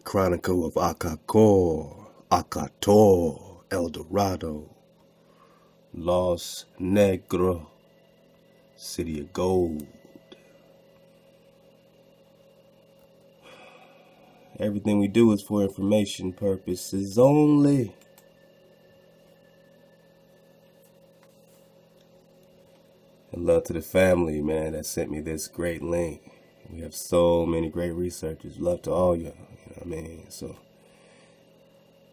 Chronicle of Akakor, Akator, Dorado, Los Negro, City of Gold. Everything we do is for information purposes only. And love to the family, man, that sent me this great link. We have so many great researchers. Love to all y'all, you know what I mean? So,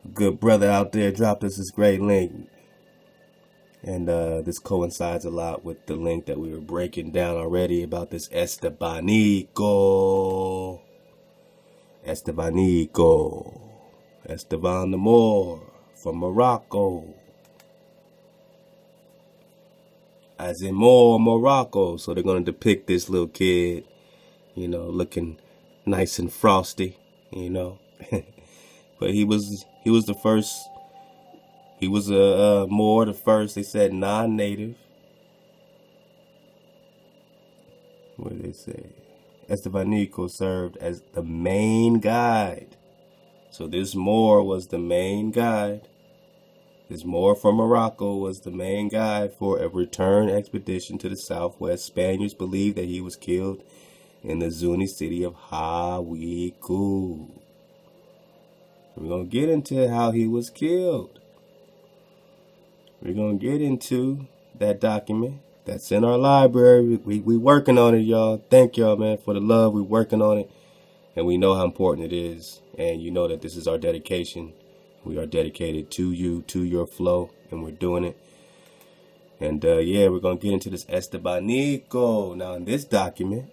a good brother out there dropped us this great link. And this coincides a lot with the link that we were breaking down already about this Estebanico. Esteban the Moor from Morocco. As in Morocco. So they're going to depict this little kid, you know, looking nice and frosty, you know. But he was the first. He was a Moor, the first, they said, non-native. What did they say? Estebanico served as the main guide. So this Moor was the main guide. This Moor from Morocco was the main guide for a return expedition to the southwest. Spaniards believed that he was killed in the Zuni city of Hawiku. We're going to get into how he was killed. We're going to get into that document that's in our library. We working on it, y'all. Thank y'all, man, for the love. We're working on it. And we know how important it is. And you know that this is our dedication. We are dedicated to you, to your flow. And we're doing it. And, yeah, we're going to get into this Estebanico. Now, in this document,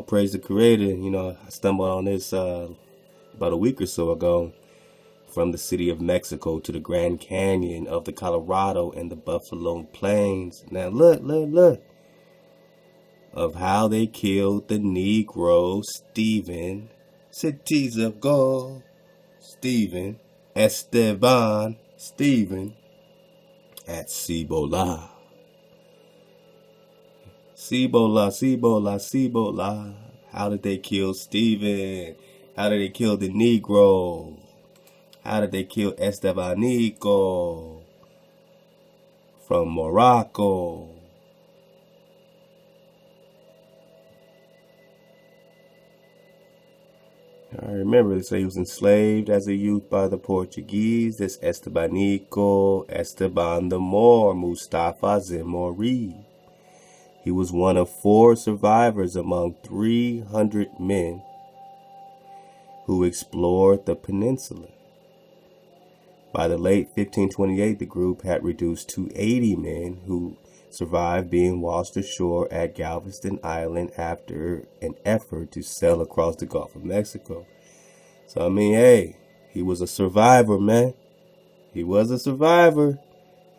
praise the Creator. You know, I stumbled on this about a week or so ago. From the city of Mexico to the Grand Canyon of the Colorado and the Buffalo Plains. Now look. Of how they killed the Negro Stephen, cities of gold, Esteban Stephen at Cibola. Cibola. How did they kill Stephen? How did they kill the Negro? How did they kill Estebanico from Morocco? I remember they say he was enslaved as a youth by the Portuguese. This Estebanico, Esteban the Moor, Mustafa Zimori. He was one of 4 survivors among 300 men who explored the peninsula. By the late 1528, the group had reduced to 80 men who survived being washed ashore at Galveston Island after an effort to sail across the Gulf of Mexico. So, I mean, hey, he was a survivor, man. He was a survivor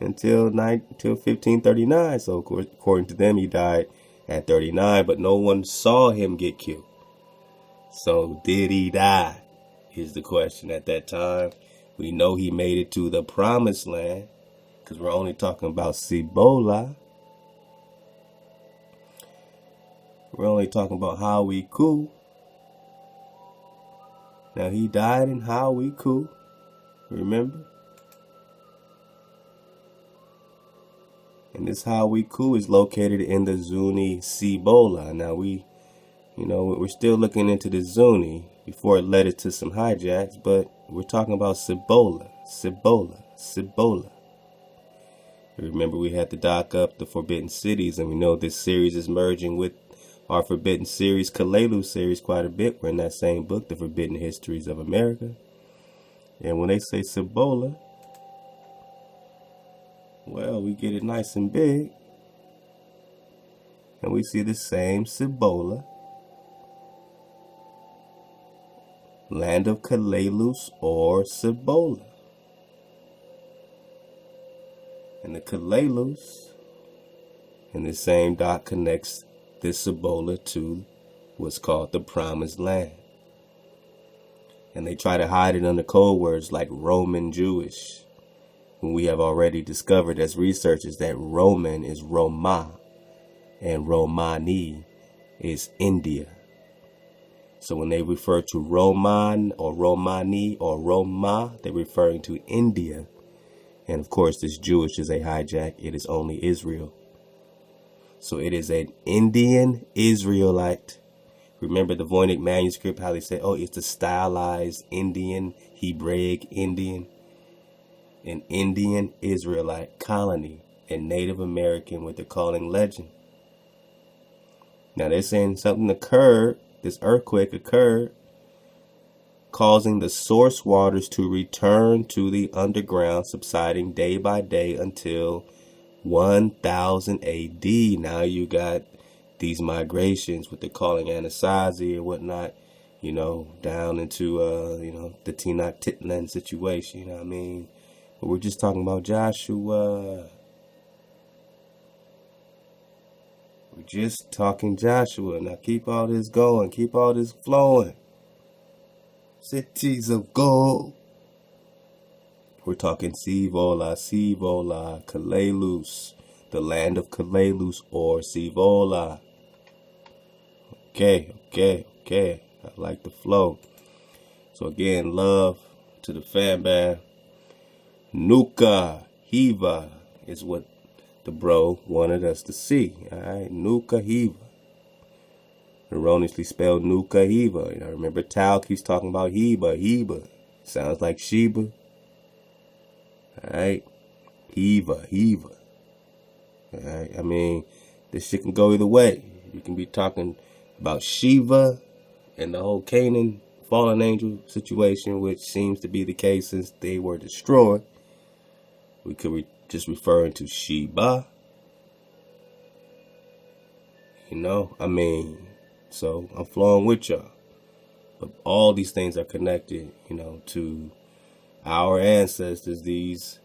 until 1539. So, of course, according to them, he died at 39, but no one saw him get killed. So, did he die? Is the question at that time. We know he made it to the promised land because we're only talking about Cibola. We're only talking about Hawiku. Now, he died in Hawiku, remember? And this Hawiku is located in the Zuni Cibola. Now, we're still looking into the Zuni before it led it to some hijacks, but we're talking about Cibola. Remember, we had to dock up the Forbidden Cities, and we know this series is merging with our Forbidden series, Kalelu series, quite a bit. We're in that same book, The Forbidden Histories of America. And when they say Cibola, well, we get it nice and big. And we see the same Cibola. Land of Kalelus or Cibola. And the Kalelus in the same dot connects this Cibola to what's called the Promised Land. And they try to hide it under code words like Roman Jewish, when we have already discovered as researchers that Roman is Roma and Romani is India. So when they refer to Roman or Romani or Roma, they're referring to India. And of course, this Jewish is a hijack. It is only Israel. So it is an Indian Israelite. Remember the Voynich manuscript, how they say, oh, it's the stylized Indian, Hebraic Indian. An Indian Israelite colony and Native American, what they're calling legend. Now they're saying something occurred, this earthquake occurred, causing the source waters to return to the underground, subsiding day by day until 1000 AD. Now you got these migrations, what they're calling Anasazi and whatnot, you know, down into, the Tenochtitlan situation, you know what I mean? But we're just talking about Joshua. We're just talking Joshua. Now keep all this going. Keep all this flowing. Cities of gold. We're talking Sivola, Kalelus, the land of Kalelus or Sivola. Okay. I like the flow. So again, love to the fan band. Nuka Hiva is what the bro wanted us to see. Alright, Nuka Hiva. Erroneously spelled Nuka Hiva. You know, remember Tal keeps talking about Heba. Sounds like Sheba. Alright. Hiva. Alright, I mean, this shit can go either way. You can be talking about Shiva and the whole Canaan fallen angel situation, which seems to be the case since they were destroyed. We could just referring to Sheba. You know, I mean, so I'm flowing with y'all. But all these things are connected, you know, to our ancestors, these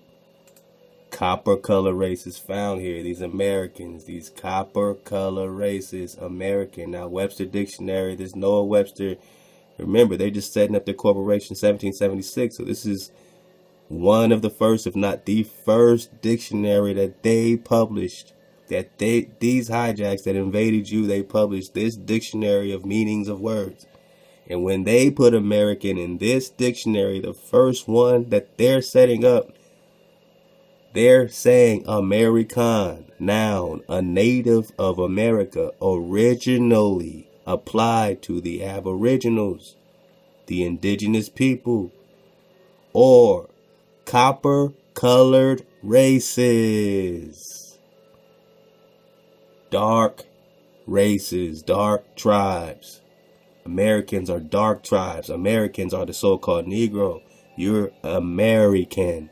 copper color races found here, these Americans, these copper color races, American. Now, Webster Dictionary, there's Noah Webster. Remember, they just setting up their corporation in 1776. So this is one of the first, if not the first dictionary that they published, that these hijacks that invaded you, they published this dictionary of meanings of words. And when they put American in this dictionary, the first one that they're setting up, they're saying Ame'rican, noun, a native of America, originally applied to the aboriginals, the indigenous people, or copper-colored races. Dark races, dark tribes. Americans are dark tribes. Americans are the so-called Negro. You're American.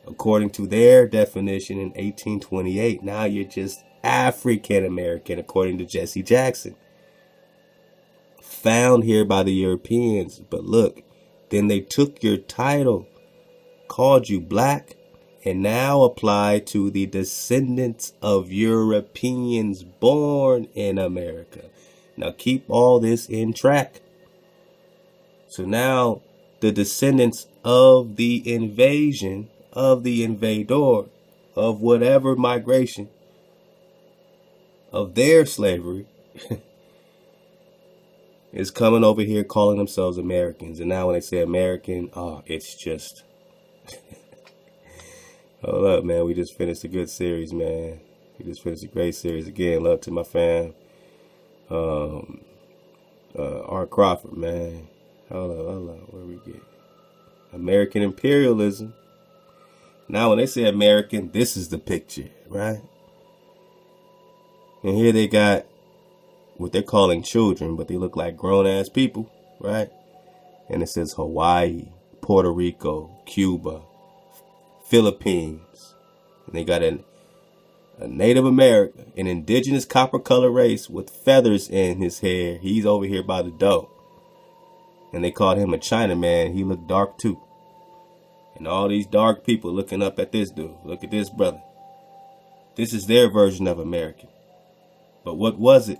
According to their definition in 1828, now you're just African American, according to Jesse Jackson. Found here by the Europeans. But look, then they took your title, called you black, and now apply to the descendants of Europeans born in America. Now keep all this in track. So now the descendants of the invasion, of the invador, of whatever migration, of their slavery, is coming over here calling themselves Americans. And now when they say American, it's just... Hold up, man. We just finished a good series, man. We just finished a great series. Again, love to my fam. Art Crawford, man. Hold up. Where we get? American imperialism. Now, when they say American, this is the picture, right? And here they got what they're calling children, but they look like grown-ass people, right? And it says Hawaii, Puerto Rico, Cuba, Philippines. And they got a Native American, an indigenous copper color race with feathers in his hair. He's over here by the dough. And they called him a Chinaman. He looked dark too. And all these dark people looking up at this dude. Look at this brother. This is their version of American. But what was it?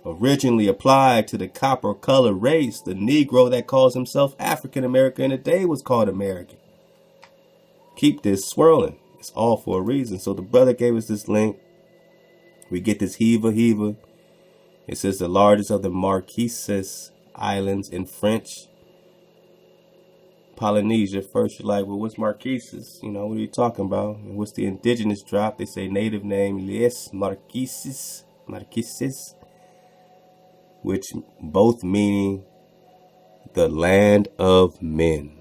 Originally applied to the copper color race, the Negro that calls himself African American in the day was called American. Keep this swirling. It's all for a reason. So the brother gave us this link. We get this Hiva. It says the largest of the Marquesas Islands in French Polynesia. First, you're like, well, what's Marquesas? You know, what are you talking about? And what's the indigenous drop? They say native name Les Marquesas, which both meaning the land of men.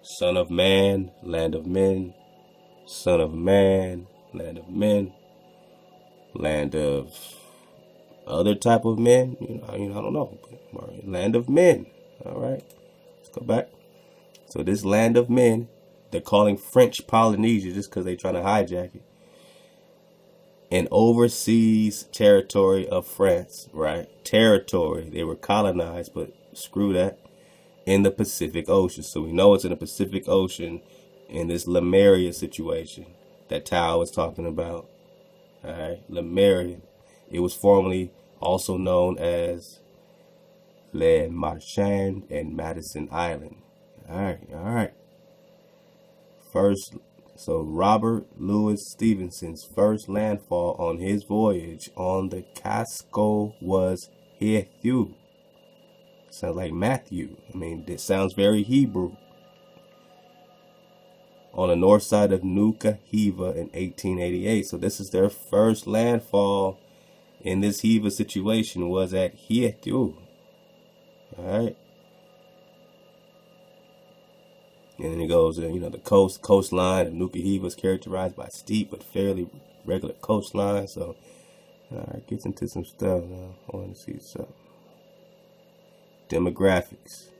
Son of man, land of men. Son of man, land of men. Land of other type of men. I don't know. Land of men. All right. Let's go back. So this land of men, they're calling French Polynesia just because they're trying to hijack it. An overseas territory of France, right? Territory. They were colonized, but screw that. In the Pacific Ocean. So we know it's in the Pacific Ocean in this Lemuria situation that Tao was talking about. All right, Lemuria. It was formerly also known as Le Marchand and Madison Island. All right. First, so Robert Louis Stevenson's first landfall on his voyage on the Cuzco was Hethu. Sounds like Matthew. I mean, this sounds very Hebrew. On the north side of Nuka Hiva in 1888. So this is their first landfall in this Hiva situation was at Hethu. Alright. And then it goes, the coastline of Nuka Hiva is characterized by steep but fairly regular coastline. So, alright, gets into some stuff now. I want to see something. Demographics.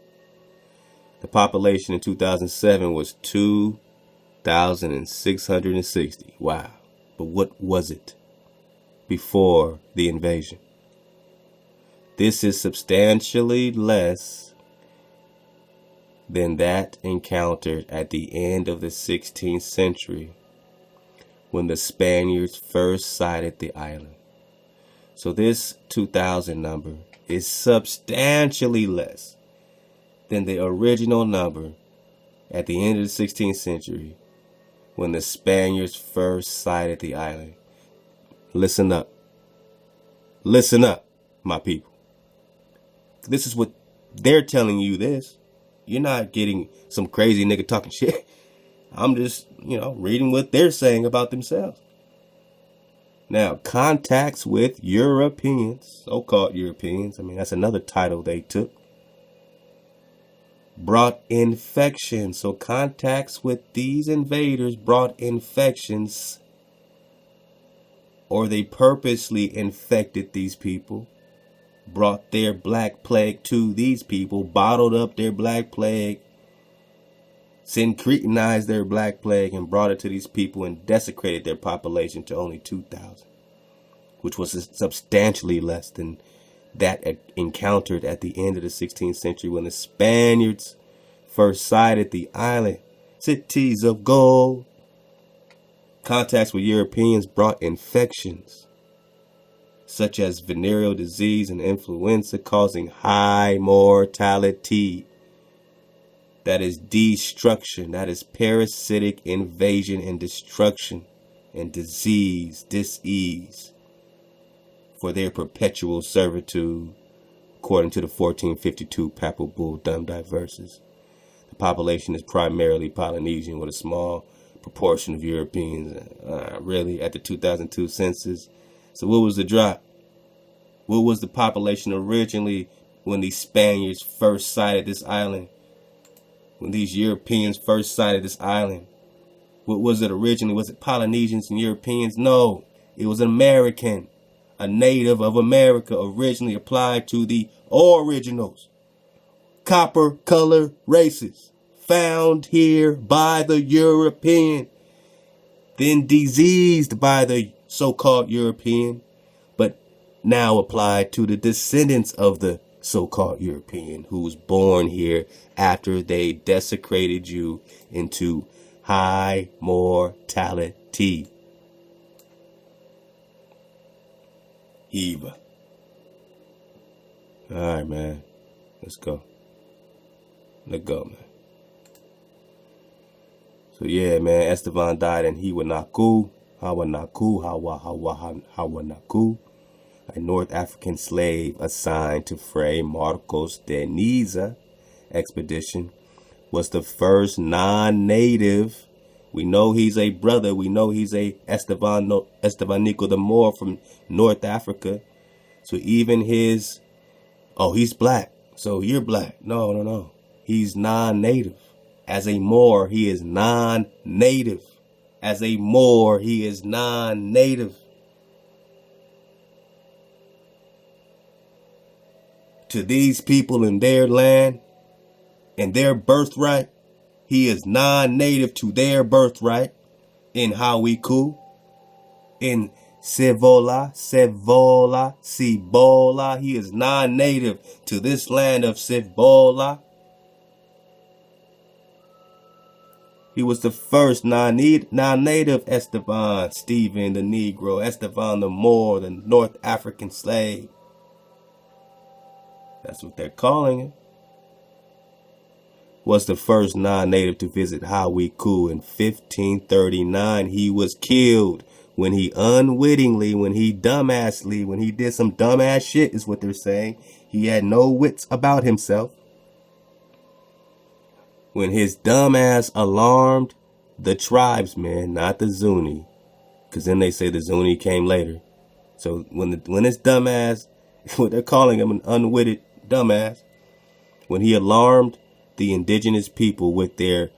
The population in 2007 was 2,660. Wow. But what was it before the invasion? This is substantially less than that encountered at the end of the 16th century when the Spaniards first sighted the island. So this 2,000 number is substantially less than the original number at the end of the 16th century when the Spaniards first sighted the island. Listen up. Listen up, my people. This is what they're telling you this. You're not getting some crazy nigga talking shit. I'm just, reading what they're saying about themselves. Now, contacts with Europeans, so-called Europeans, that's another title they took, brought infection. So contacts with these invaders brought infections, or they purposely infected these people, brought their black plague to these people, bottled up their black plague, syncretinized their black plague and brought it to these people and desecrated their population to only 2,000, which was substantially less than that encountered at the end of the 16th century when the Spaniards first sighted the island. Cities of gold. Contacts with Europeans brought infections such as venereal disease and influenza, causing high mortality. That is destruction. That is parasitic invasion and destruction and disease, dis-ease for their perpetual servitude, according to the 1452 Papal Bull Diversas. The population is primarily Polynesian with a small proportion of Europeans, really, at the 2002 census. So what was the drop? What was the population originally when these Spaniards first sighted this island? When these Europeans first sighted this island? What was it originally? Was it Polynesians and Europeans? No, it was an American, a native of America, originally applied to the originals. Copper color races found here by the European, then diseased by the so-called European, but now applied to the descendants of the so-called European who was born here after they desecrated you into high mortality. Eva. Alright, man. Let's go. Let's go, man. So yeah, man, Esteban died in Hawanaku. a North African slave assigned to Fray Marcos de Niza expedition, was the first non-native. We know he's a brother. We know he's a Estevanico the Moor from North Africa. So even his, oh, he's black, so you're black. No, no, no. He's non-native. As a Moor, he is non-native. As a Moor, he is non-native. To these people in their land and their birthright, he is non-native to their birthright. In Hawiku, in Cibola, he is non-native to this land of Cibola. He was the first non-native Esteban, Stephen the Negro, Esteban the Moor, the North African slave. That's what they're calling him. Was the first non-native to visit Hawiku in 1539. He was killed when he unwittingly, when he did some dumbass shit is what they're saying. He had no wits about himself. When his dumbass alarmed the tribesmen, not the Zuni, because then they say the Zuni came later. So when this dumbass, what they're calling him, an unwitted dumbass, when he alarmed the indigenous people with their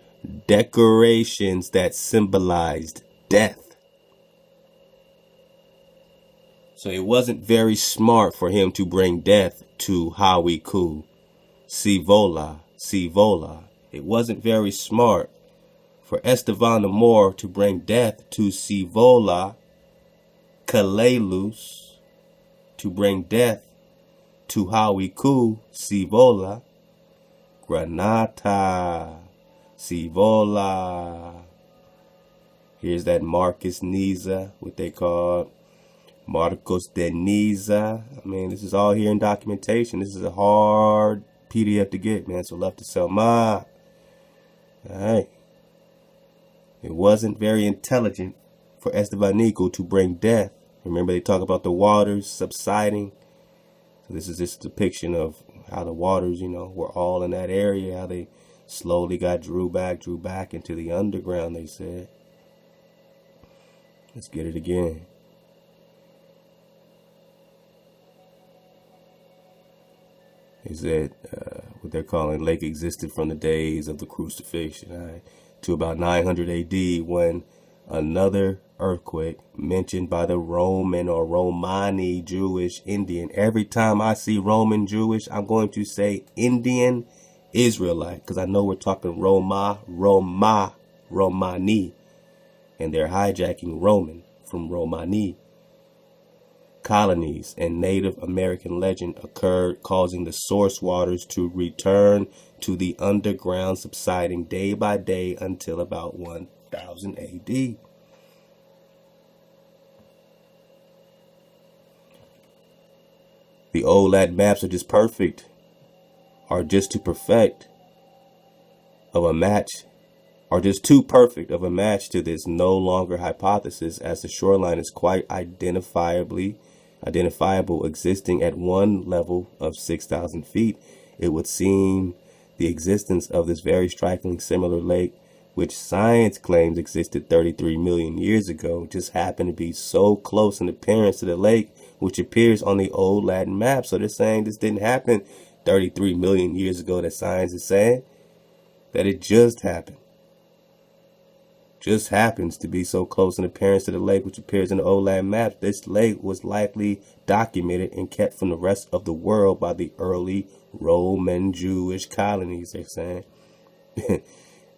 decorations that symbolized death. So it wasn't very smart for him to bring death to Hawiku, Cibola. It wasn't very smart for Esteban the Moor to bring death to Cibola, Kalelus, to bring death to Hawiku, Cibola, Granata, Cibola. Here's that Marcos Niza, what they call Marcos de Niza. I mean, this is all here in documentation. This is a hard PDF to get, man. So left to Selma. Alright. It wasn't very intelligent for Estevanico to bring death. Remember they talk about the waters subsiding. So this is just a depiction of how the waters, were all in that area, how they slowly got drew back into the underground, they said. Let's get it again. They said what they're calling lake existed from the days of the crucifixion, to about 900 AD, when another earthquake mentioned by the Roman or Romani Jewish Indian. Every time I see Roman Jewish, I'm going to say Indian Israelite, because I know we're talking Romani, and they're hijacking Roman from Romani. Colonies and Native American legend occurred, causing the source waters to return to the underground, subsiding day by day until about 1000 AD. The old Latin maps are just perfect, are just too perfect of a match to this no longer hypothesis, as the shoreline is quite identifiable, existing at one level of 6,000 feet. It would seem the existence of this very strikingly similar lake, which science claims existed 33 million years ago, just happened to be so close in appearance to the lake which appears on the old Latin map. So they're saying this didn't happen 33 million years ago, that science is saying that it just happened. Just happens to be so close in appearance to the lake which appears in the old Latin maps. This lake was likely documented and kept from the rest of the world by the early Roman Jewish colonies, they're saying.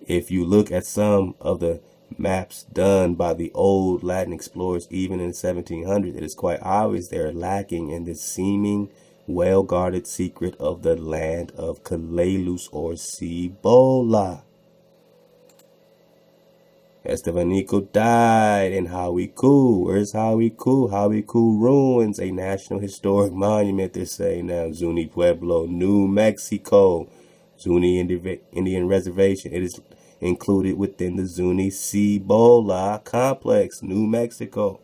If you look at some of the maps done by the old Latin explorers, even in the 1700s, it is quite obvious they are lacking in this seeming well-guarded secret of the land of Kalelus or Cibola. Estevanico died in Hawiku. Where's Hawiku? Hawiku ruins, a national historic monument, they say now. Zuni Pueblo, New Mexico. Zuni Indian Reservation. It is included within the Zuni Cibola complex, New Mexico.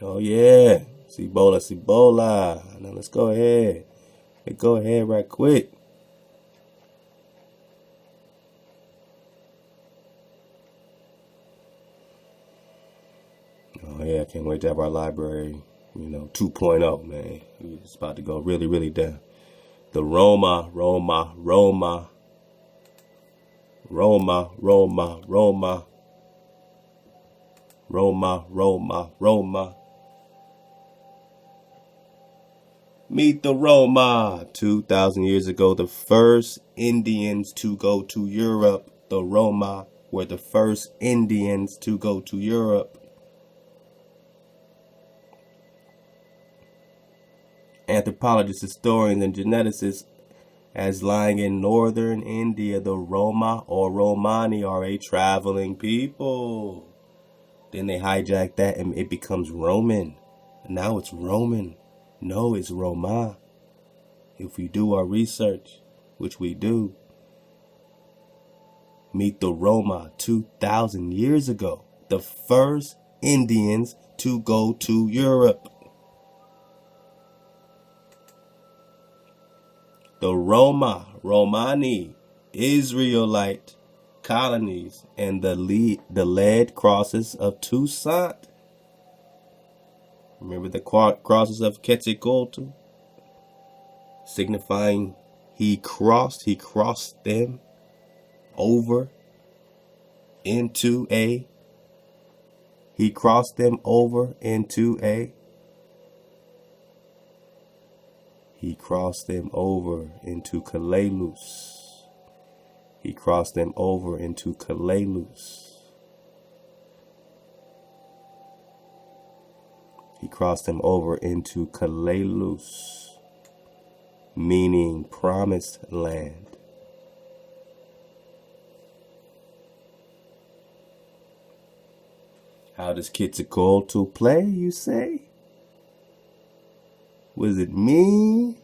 Oh yeah, Cibola, Cibola. Now let's go ahead. Let's go ahead right quick. Oh yeah, I can't wait to have our library, 2.0, man. It's about to go really, really down. The Roma, Roma, Roma, Roma, Roma, Roma, Roma, Roma, Roma. Meet the Roma. 2,000 years ago, the first Indians to go to Europe. The Roma were the first Indians to go to Europe. Anthropologists, historians, and geneticists as lying in northern India, the Roma or Romani are a traveling people. Then they hijack that and it becomes Roman. Now it's Roman. No, it's Roma. If we do our research, which we do, meet the Roma 2,000 years ago. The first Indians to go to Europe. The Roma, Romani, Israelite colonies, and the lead crosses of Toussaint. Remember the crosses of Quetzalcoatl, signifying he crossed them over into a. He crossed them over into a. He crossed them over into Kalalus. He crossed them over into Kalalus. He crossed them over into Kalalus, meaning promised land. How does Quetzalcoatl play, you say? What does it mean?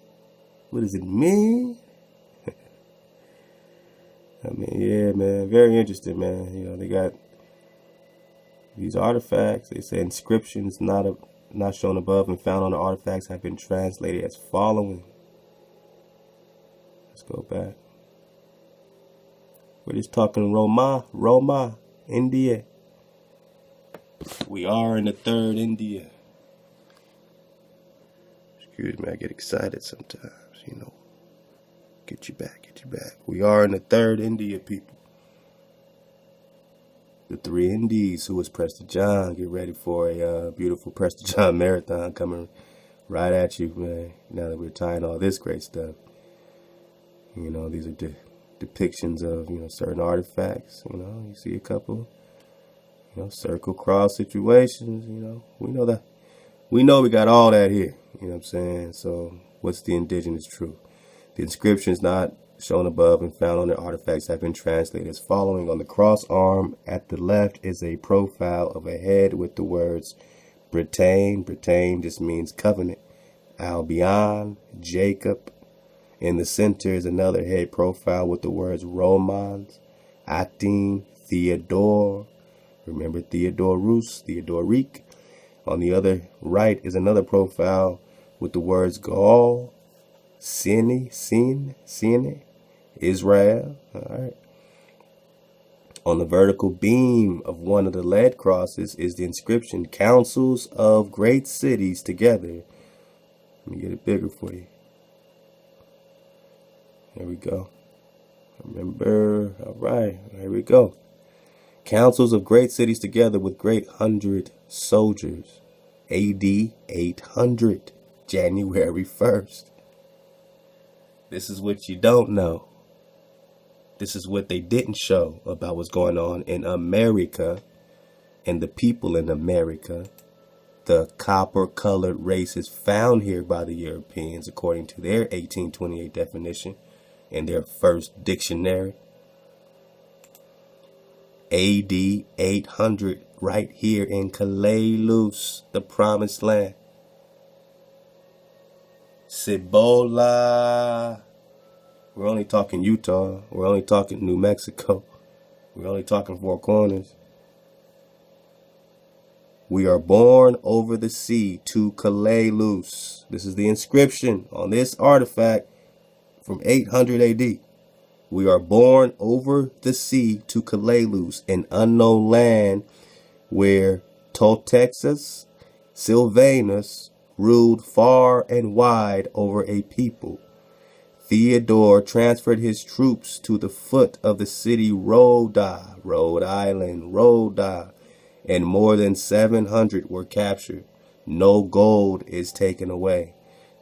What does it mean? I mean, yeah, man, very interesting, man. They got these artifacts. They say inscriptions not shown above and found on the artifacts have been translated as following. Let's go back. We're just talking Roma, India. We are in the third India. Excuse me, I get excited sometimes, Get you back. We are in the third India, people. The three Indies. Who is Prester John? Get ready for a beautiful Prester John marathon coming right at you, man. Now that we're tying all this great stuff. These are depictions of, certain artifacts. You see a couple, circle cross situations, We know that. We know we got all that here. You know what I'm saying? So what's the indigenous truth? The inscriptions not shown above and found on the artifacts have been translated as following. On the cross arm at the left is a profile of a head with the words Britain. Britain just means covenant. Albion, Jacob. In the center is another head profile with the words Romans, Atin, Theodore. Remember Theodorus, Theodoric. On the other right is another profile with the words Gaul, Sin, Israel. All right. On the vertical beam of one of the lead crosses is the inscription, Councils of Great Cities Together. Let me get it bigger for you. There we go. Remember. All right. Here we go. Councils of great cities together with great 100 soldiers. AD 800, January 1st. This is what you don't know. This is what they didn't show about what's going on in America and the people in America. The copper-colored races found here by the Europeans, according to their 1828 definition in their first dictionary. AD 800, right here in Kalalus, the promised land. Cibola. We're only talking Utah. We're only talking New Mexico. We're only talking Four Corners. We are born over the sea to Kalelus. This is the inscription on this artifact from 800 AD. We are born over the sea to Kalelus, an unknown land where Thoth Sylvanus ruled far and wide over a people. Theodore transferred his troops to the foot of the city Rhoda, Rhode Island, Rhoda, and more than 700 were captured. No gold is taken away.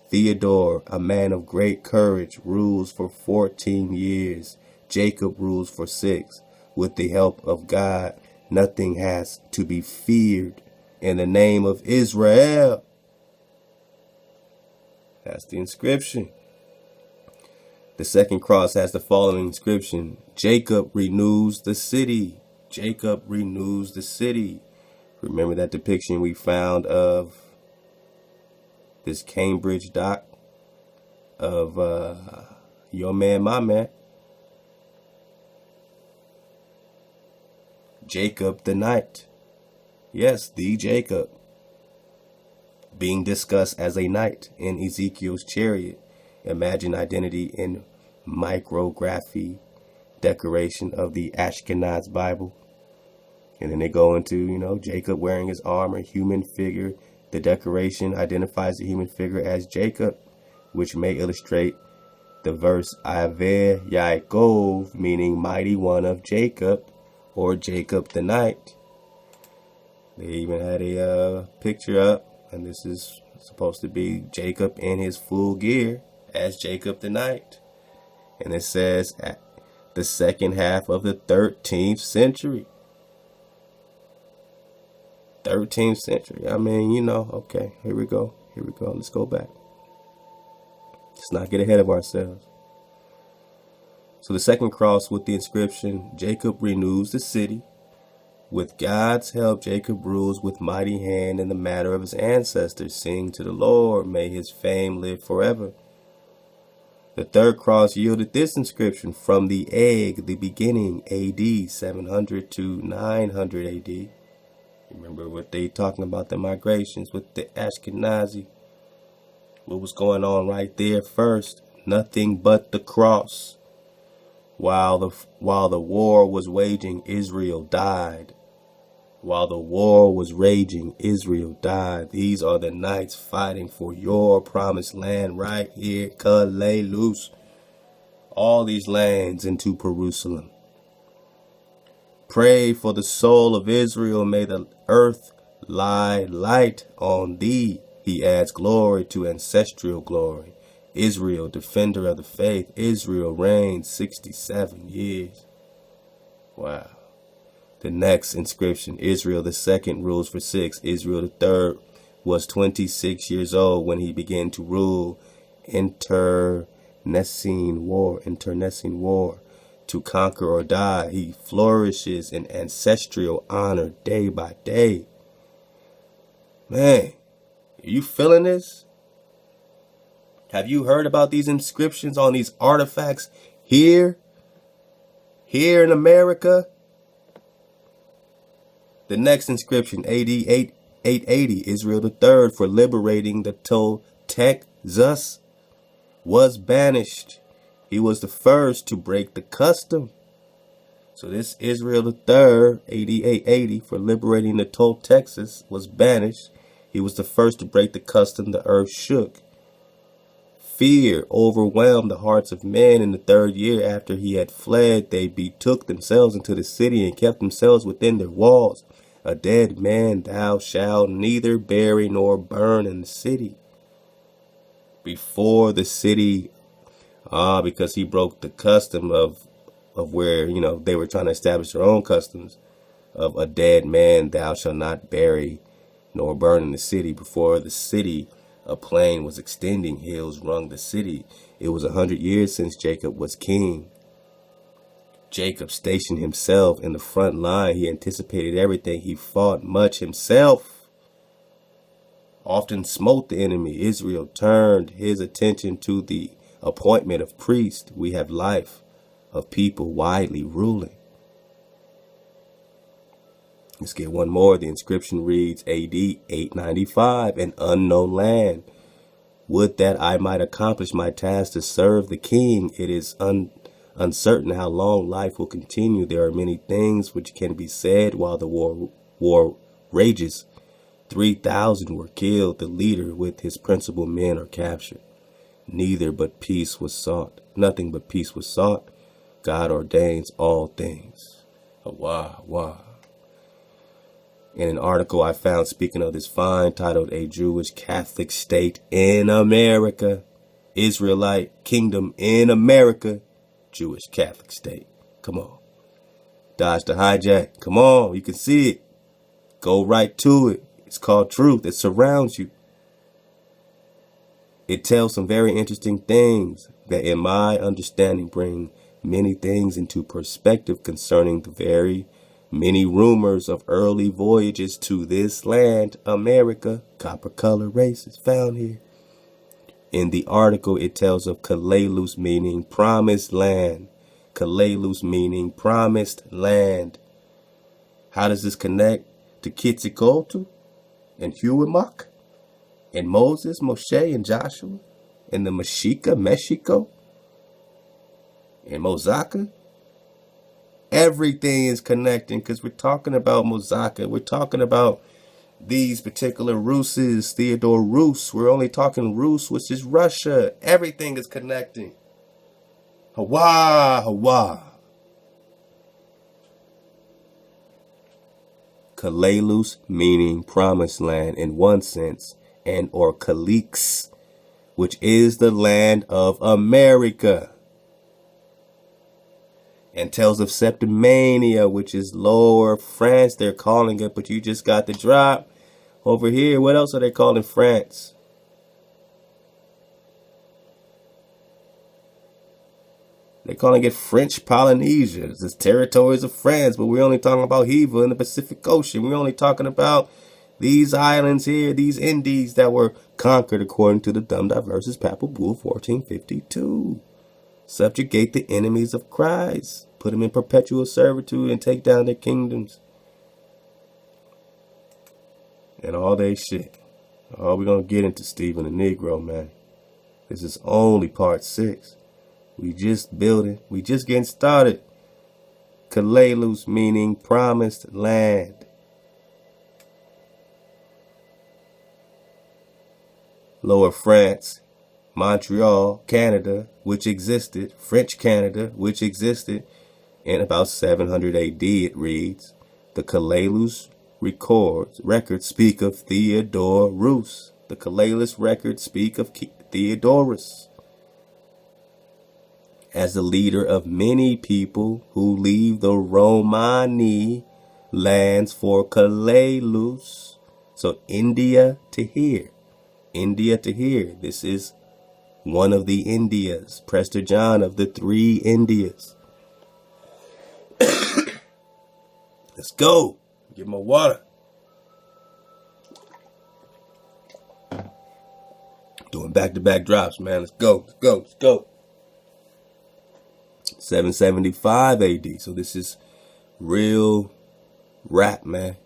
Theodore, a man of great courage, rules for 14 years. Jacob rules for 6. With the help of God, nothing has to be feared. In the name of Israel. That's the inscription. The second cross has the following inscription: Jacob renews the city. Jacob renews the city. Remember that depiction we found of this Cambridge doc of your man, my man, Jacob the Knight. Yes, the Jacob being discussed as a knight in Ezekiel's chariot. Imagine identity in micrography decoration of the Ashkenaz Bible. And then they go into, Jacob wearing his armor, human figure. The decoration identifies the human figure as Jacob, which may illustrate the verse Ave Yaakov, meaning mighty one of Jacob, or Jacob the Knight. They even had a picture up, and this is supposed to be Jacob in his full gear as Jacob the Knight. And it says at the second half of the 13th century. 13th century. I mean, okay, here we go. Let's go back. Let's not get ahead of ourselves. So the second cross with the inscription, Jacob renews the city. With God's help, Jacob rules with mighty hand in the matter of his ancestors. Sing to the Lord, may his fame live forever. The third cross yielded this inscription: from the egg, the beginning, AD 700 to 900 AD. Remember what they talking about, the migrations with the Ashkenazi. What was going on right there first? Nothing but the cross. While the war was waging, Israel died. While the war was raging, Israel died. These are the knights fighting for your promised land right here. Kalelus. All these lands into Jerusalem. Pray for the soul of Israel. May the earth lie light on thee. He adds glory to ancestral glory. Israel, defender of the faith. Israel reigns 67 years. Wow. The next inscription, Israel the second rules for 6. Israel the third was 26 years old when he began to rule. Internecine war. To conquer or die. He flourishes in ancestral honor day by day. Man, are you feeling this? Have you heard about these inscriptions on these artifacts here in America? The next inscription, AD 880, Israel III, for liberating the Texas, was banished. He was the first to break the custom. So this Israel III, AD 880, for liberating the Texas, was banished. He was the first to break the custom. The earth shook. Fear overwhelmed the hearts of men. In the 3rd year after he had fled, they betook themselves into the city and kept themselves within their walls. A dead man thou shalt neither bury nor burn in the city. Before the city, because he broke the custom of where, they were trying to establish their own customs of a dead man thou shalt not bury nor burn in the city. Before the city, a plain was extending, hills rung the city. It was 100 years since Jacob was king. Jacob stationed himself in the front line. He anticipated everything. He fought much himself. Often smote the enemy. Israel turned his attention to the appointment of priests. We have life of people widely ruling. Let's get one more. The inscription reads AD 895, an unknown land. Would that I might accomplish my task to serve the king. It is uncertain how long life will continue. There are many things which can be said while the war rages. 3,000 were killed. The leader with his principal men are captured. Neither but peace was sought. Nothing but peace was sought. God ordains all things. Wah. In an article I found speaking of this fine, titled A Jewish Catholic State in America, Israelite Kingdom in America, Jewish Catholic State. Come on. Dodge the hijack. Come on, you can see it. Go right to it. It's called truth. It surrounds you. It tells some very interesting things that, in my understanding, bring many things into perspective concerning the very many rumors of early voyages to this land, America, copper-colored races found here. In the article, it tells of Kalelus, meaning promised land. Kalelus, meaning promised land. How does this connect to Quetzalcoatl and Huamak and Moses, Moshe, and Joshua and the Mexica, Mexico and Mosaka? Everything is connecting because we're talking about Mosaka. We're talking about these particular Russes, Theodore Rus. We're only talking Rus, which is Russia. Everything is connecting. Hawa. Kalelus, meaning promised land in one sense, and or Kalix, which is the land of America. And tells of Septimania, which is Lower France, they're calling it, but you just got the drop. Over here, what else are they calling France? They're calling it French Polynesia. It's territories of France, but we're only talking about Hiva in the Pacific Ocean. We're only talking about these islands here, these Indies that were conquered according to the Dumb Diversas Papal Bull 1452. Subjugate the enemies of Christ. Put them in perpetual servitude and take down their kingdoms. And all they shit. All we're going to get into Stephen the Negro, man. This is only part 6. We just building. We just getting started. Kalelus, meaning promised land. Lower France. Montreal, Canada, which existed, French Canada, which existed in about 700 AD, it reads. The Kalelus records speak of Theodore Rus. The Kalelus records speak of Theodorus as the leader of many people who leave the Romani lands for Kalelus. So India to here. India to here. This is one of the Indias, Prester John of the 3 Indias. Let's go. Get my water. Doing back-to-back drops, man. Let's go. 775 AD. So this is real rap, man.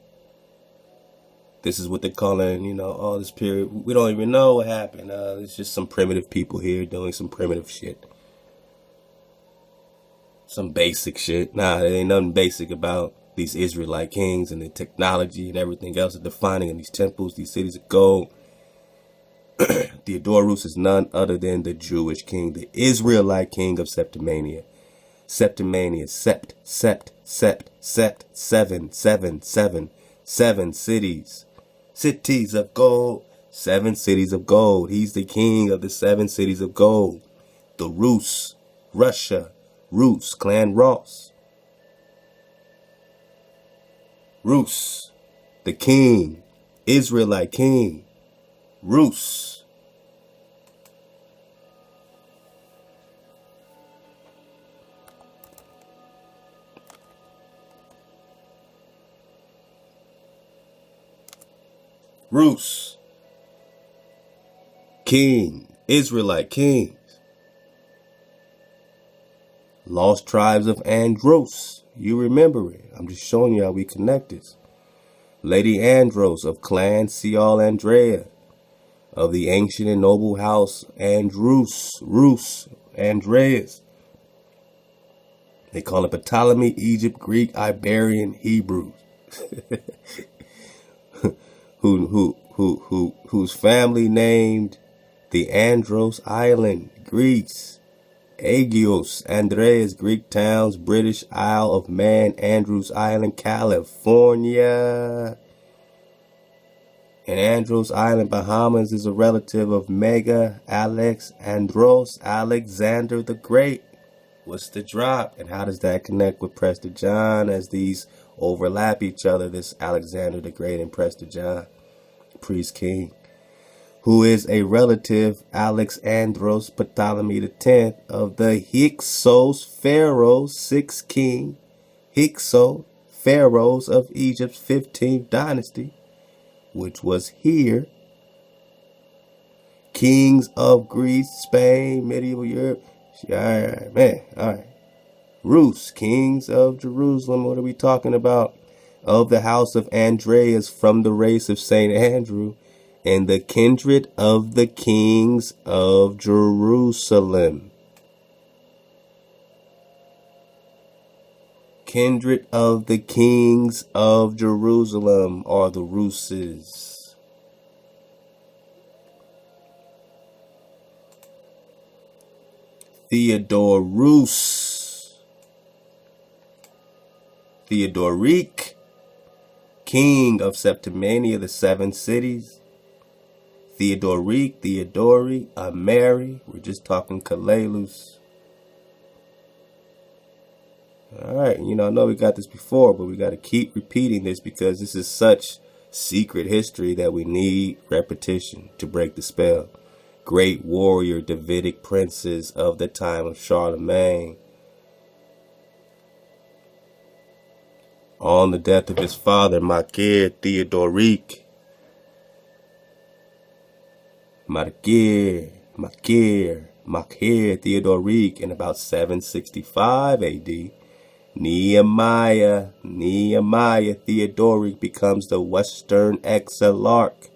This is what they're calling, all this period. We don't even know what happened. It's just some primitive people here doing some primitive shit. Some basic shit. Nah, there ain't nothing basic about these Israelite kings and the technology and everything else they're defining in these temples, these cities of gold. Theodorus is none other than the Jewish king, the Israelite king of Septimania. Septimania, sept, seven cities. Cities of gold. 7 cities of gold. He's the king of the 7 cities of gold. The Rus, Russia, Rus, Clan Ross. Rus, the king, Israelite king, Rus. Rus, king, Israelite kings. Lost tribes of Andros. You remember it. I'm just showing you how we connect this. Lady Andros of Clan Sial Andrea, of the ancient and noble house Andreas. They call it Ptolemy, Egypt, Greek, Iberian, Hebrew. whose family named the Andros Island, Greece, Agios, Andreas, Greek towns, British Isle of Man, Andrews Island, California. And Andros Island, Bahamas, is a relative of Mega Alex Andros, Alexander the Great. What's the drop? And how does that connect with Prester John as these overlap each other, this Alexander the Great and Prester John, priest king, who is a relative, Alexandros Ptolemy X, of the Hyksos pharaohs, 6th king, Hyksos pharaohs of Egypt's 15th dynasty, which was here. Kings of Greece, Spain, medieval Europe. All right, man. All right. Rus, kings of Jerusalem. What are we talking about? Of the house of Andreas, from the race of Saint Andrew, and the kindred of the kings of Jerusalem. Kindred of the kings of Jerusalem are the Ruses. Theodoric, king of Septimania, the 7 cities. Theodori, Ameri. We're just talking Kalalus. Alright, I know we got this before, but we got to keep repeating this because this is such secret history that we need repetition to break the spell. Great warrior Davidic princes of the time of Charlemagne. On the death of his father, Makir Theodoric. Makir Theodoric in about 765 AD. Nehemiah Theodoric becomes the Western Exarch.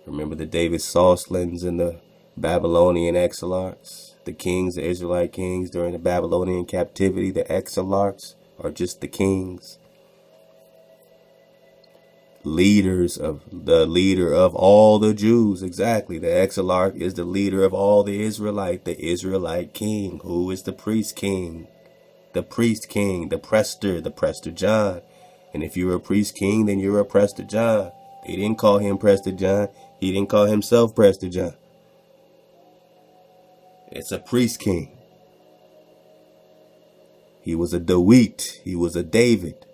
Remember the David Soslands and the Babylonian exarchs? The kings, the Israelite kings during the Babylonian captivity, the exarchs are just the kings. The leader of all the Jews. Exactly. The exarch is the leader of all the Israelite king. Who is the priest king? The priest king, the Prester John. And if you're a priest king, then you're a Prester John. They didn't call him Prester John. He didn't call himself Prester John. It's a priest king. He was a Dawit. He was a David.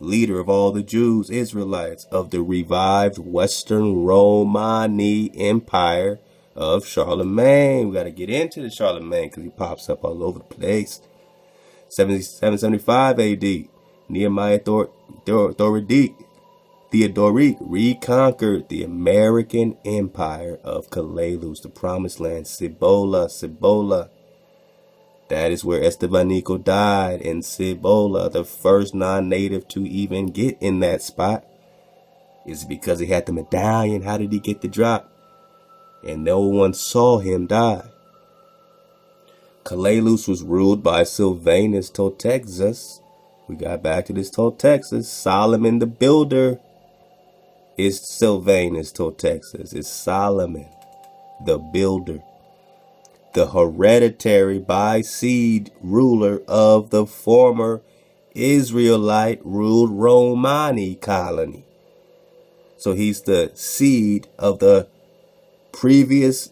Leader of all the Jews, Israelites, of the revived Western Romani Empire of Charlemagne. We got to get into the Charlemagne because he pops up all over the place. 775 AD. Nehemiah Theodoric reconquered the Ame'rican Empire of Kalalus, the Promised Land, Cibola. That is where Estevanico died, in Cibola, the first non-native to even get in that spot. Is because he had the medallion. How did he get the drop? And no one saw him die. Kalalus was ruled by Sylvanus Totexas. We got back to this Totexas. Solomon the Builder is Sylvanus Totexas. It's Solomon the Builder, the hereditary by seed ruler of the former Israelite ruled Romani colony. So he's the seed of the previous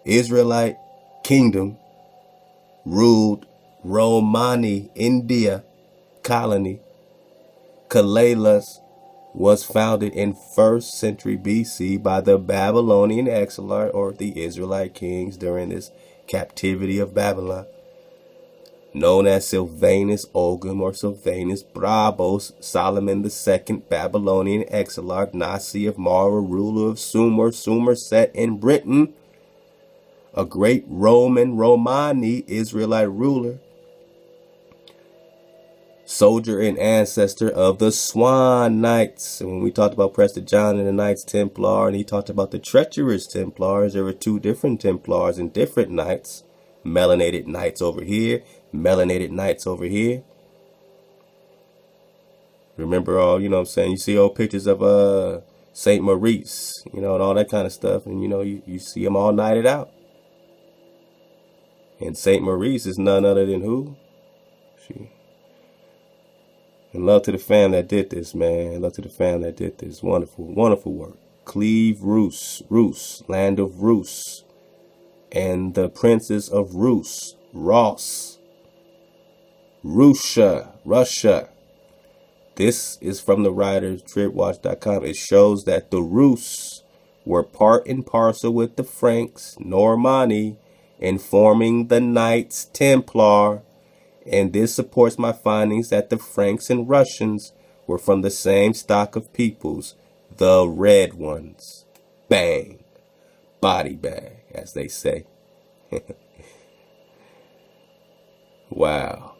Israelite kingdom ruled Romani India colony. Kalalus was founded in 1st century BC by the Babylonian exarch, or the Israelite kings during this captivity of Babylon, known as Sylvanus Ogum or Sylvanus Brabos, Solomon II, Babylonian exarch, Nasi of Mara, ruler of Sumer, Somerset in Britain, a great Romani Israelite ruler. soldier and ancestor of the Swan Knights. And when we talked about Prester John and the Knights Templar, and he talked about the treacherous Templars, there were two different Templars and different knights. Melanated knights over here, melanated knights over here. Remember all, you know what I'm saying? You see old pictures of St. Maurice, you know, and all that kind of stuff. And, you know, you see them all knighted out. And St. Maurice is none other than who? And love to the fam that did this, man. Love to the fam that did this. Wonderful, wonderful work. Cleve Rus, land of Rus. And the princes of Rus, Ross, Russia. This is from the writers, tripwatch.com. It shows that the Rus were part and parcel with the Franks, Normandy, in forming the Knights Templar. And this supports my findings that the Franks and Russians were from the same stock of peoples, the red ones. Bang. Body bag, as they say. Wow.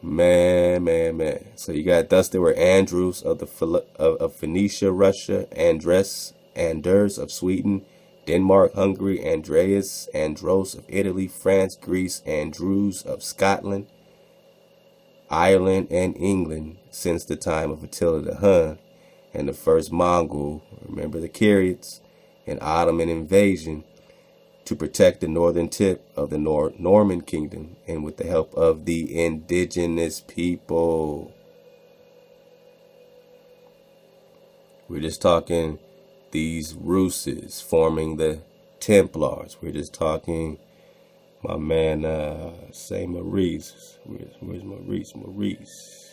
Man. So you got thus there were Andrews of Phoenicia, Russia, Anders of Sweden, Denmark, Hungary, Andros of Italy, France, Greece, Andrews of Scotland, Ireland, and England since the time of Attila the Hun and the first Mongol, remember the Kariots, and Ottoman invasion to protect the northern tip of the Norman kingdom and with the help of the indigenous people. We're just talking these Ruses forming the Templars. We're just talking my man St. Maurice. Where's Maurice?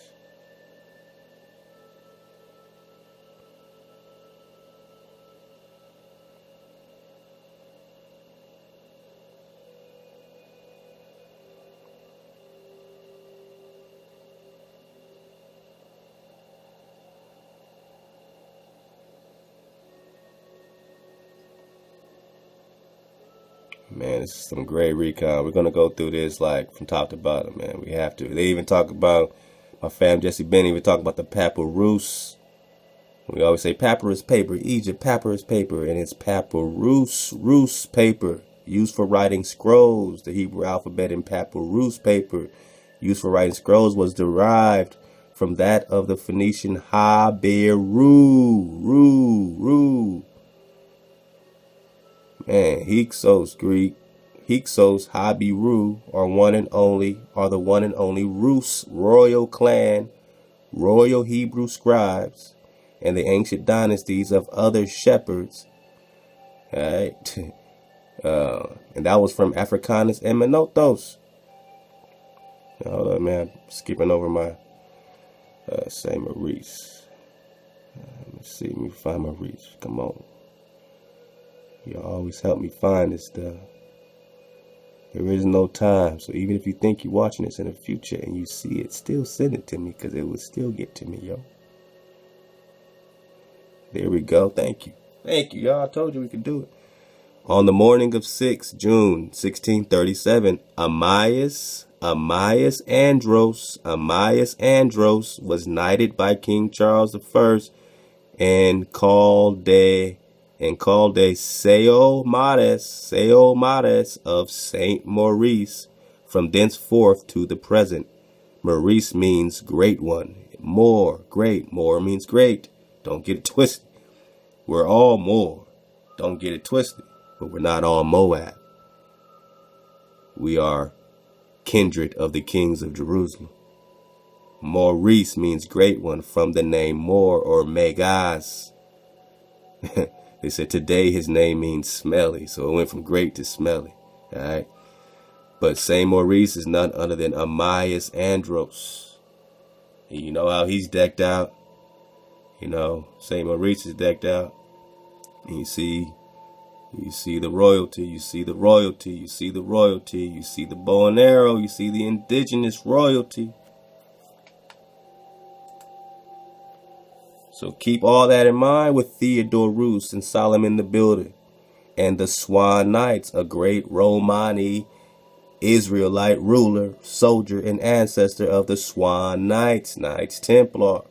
Man, this is some great recon. We're going to go through this like from top to bottom, man. We have to. They even talk about, my fam Jesse Benny, we talk about the papyrus. We always say papyrus paper, Egypt papyrus paper, and it's papyrus paper used for writing scrolls. The Hebrew alphabet in papyrus paper used for writing scrolls was derived from that of the Phoenician Haberu. Man, Hyksos Greek, Hyksos, Habiru are the one and only Rus royal clan, royal Hebrew scribes, and the ancient dynasties of other shepherds. All right. And that was from Africanus and Menothos. Hold on, man. I'm skipping over my St. Maurice. Let me see. Let me find Maurice. Come on. You always help me find this stuff. There is no time. So even if you think you're watching this in the future and you see it, still send it to me because it will still get to me, yo. There we go. Thank you. Thank you, y'all. I told you we could do it. On the morning of 6 June 1637, Amias Andros was knighted by King Charles I and called Seomares of Saint Maurice from thenceforth to the present. Maurice means great one. More means great. Don't get it twisted. We're all Moor. Don't get it twisted. But we're not all Moab. We are kindred of the kings of Jerusalem. Maurice means great one from the name Moor or Megas. They said today his name means smelly, so it went from great to smelly. All right. But Saint Maurice is none other than Amias Andros. And you know how he's decked out? You know, Saint Maurice is decked out. And you see the royalty, you see the bow and arrow, you see the indigenous royalty. So keep all that in mind with Theodore Roos and Solomon the Builder and the Swan Knights, a great Romani Israelite ruler, soldier, and ancestor of the Swan Knights, Knights Templar.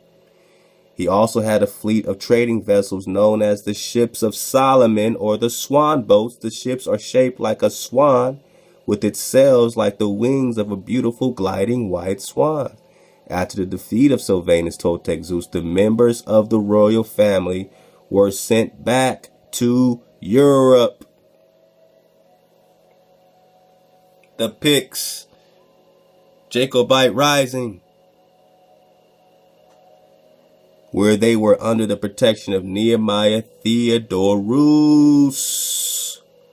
He also had a fleet of trading vessels known as the ships of Solomon, or the swan boats. The ships are shaped like a swan, with its sails like the wings of a beautiful gliding white swan. After the defeat of Sylvanus Toltec Zeus, the members of the royal family were sent back to Europe. The Picts, Jacobite Rising, where they were under the protection of Nehemiah Theodorus.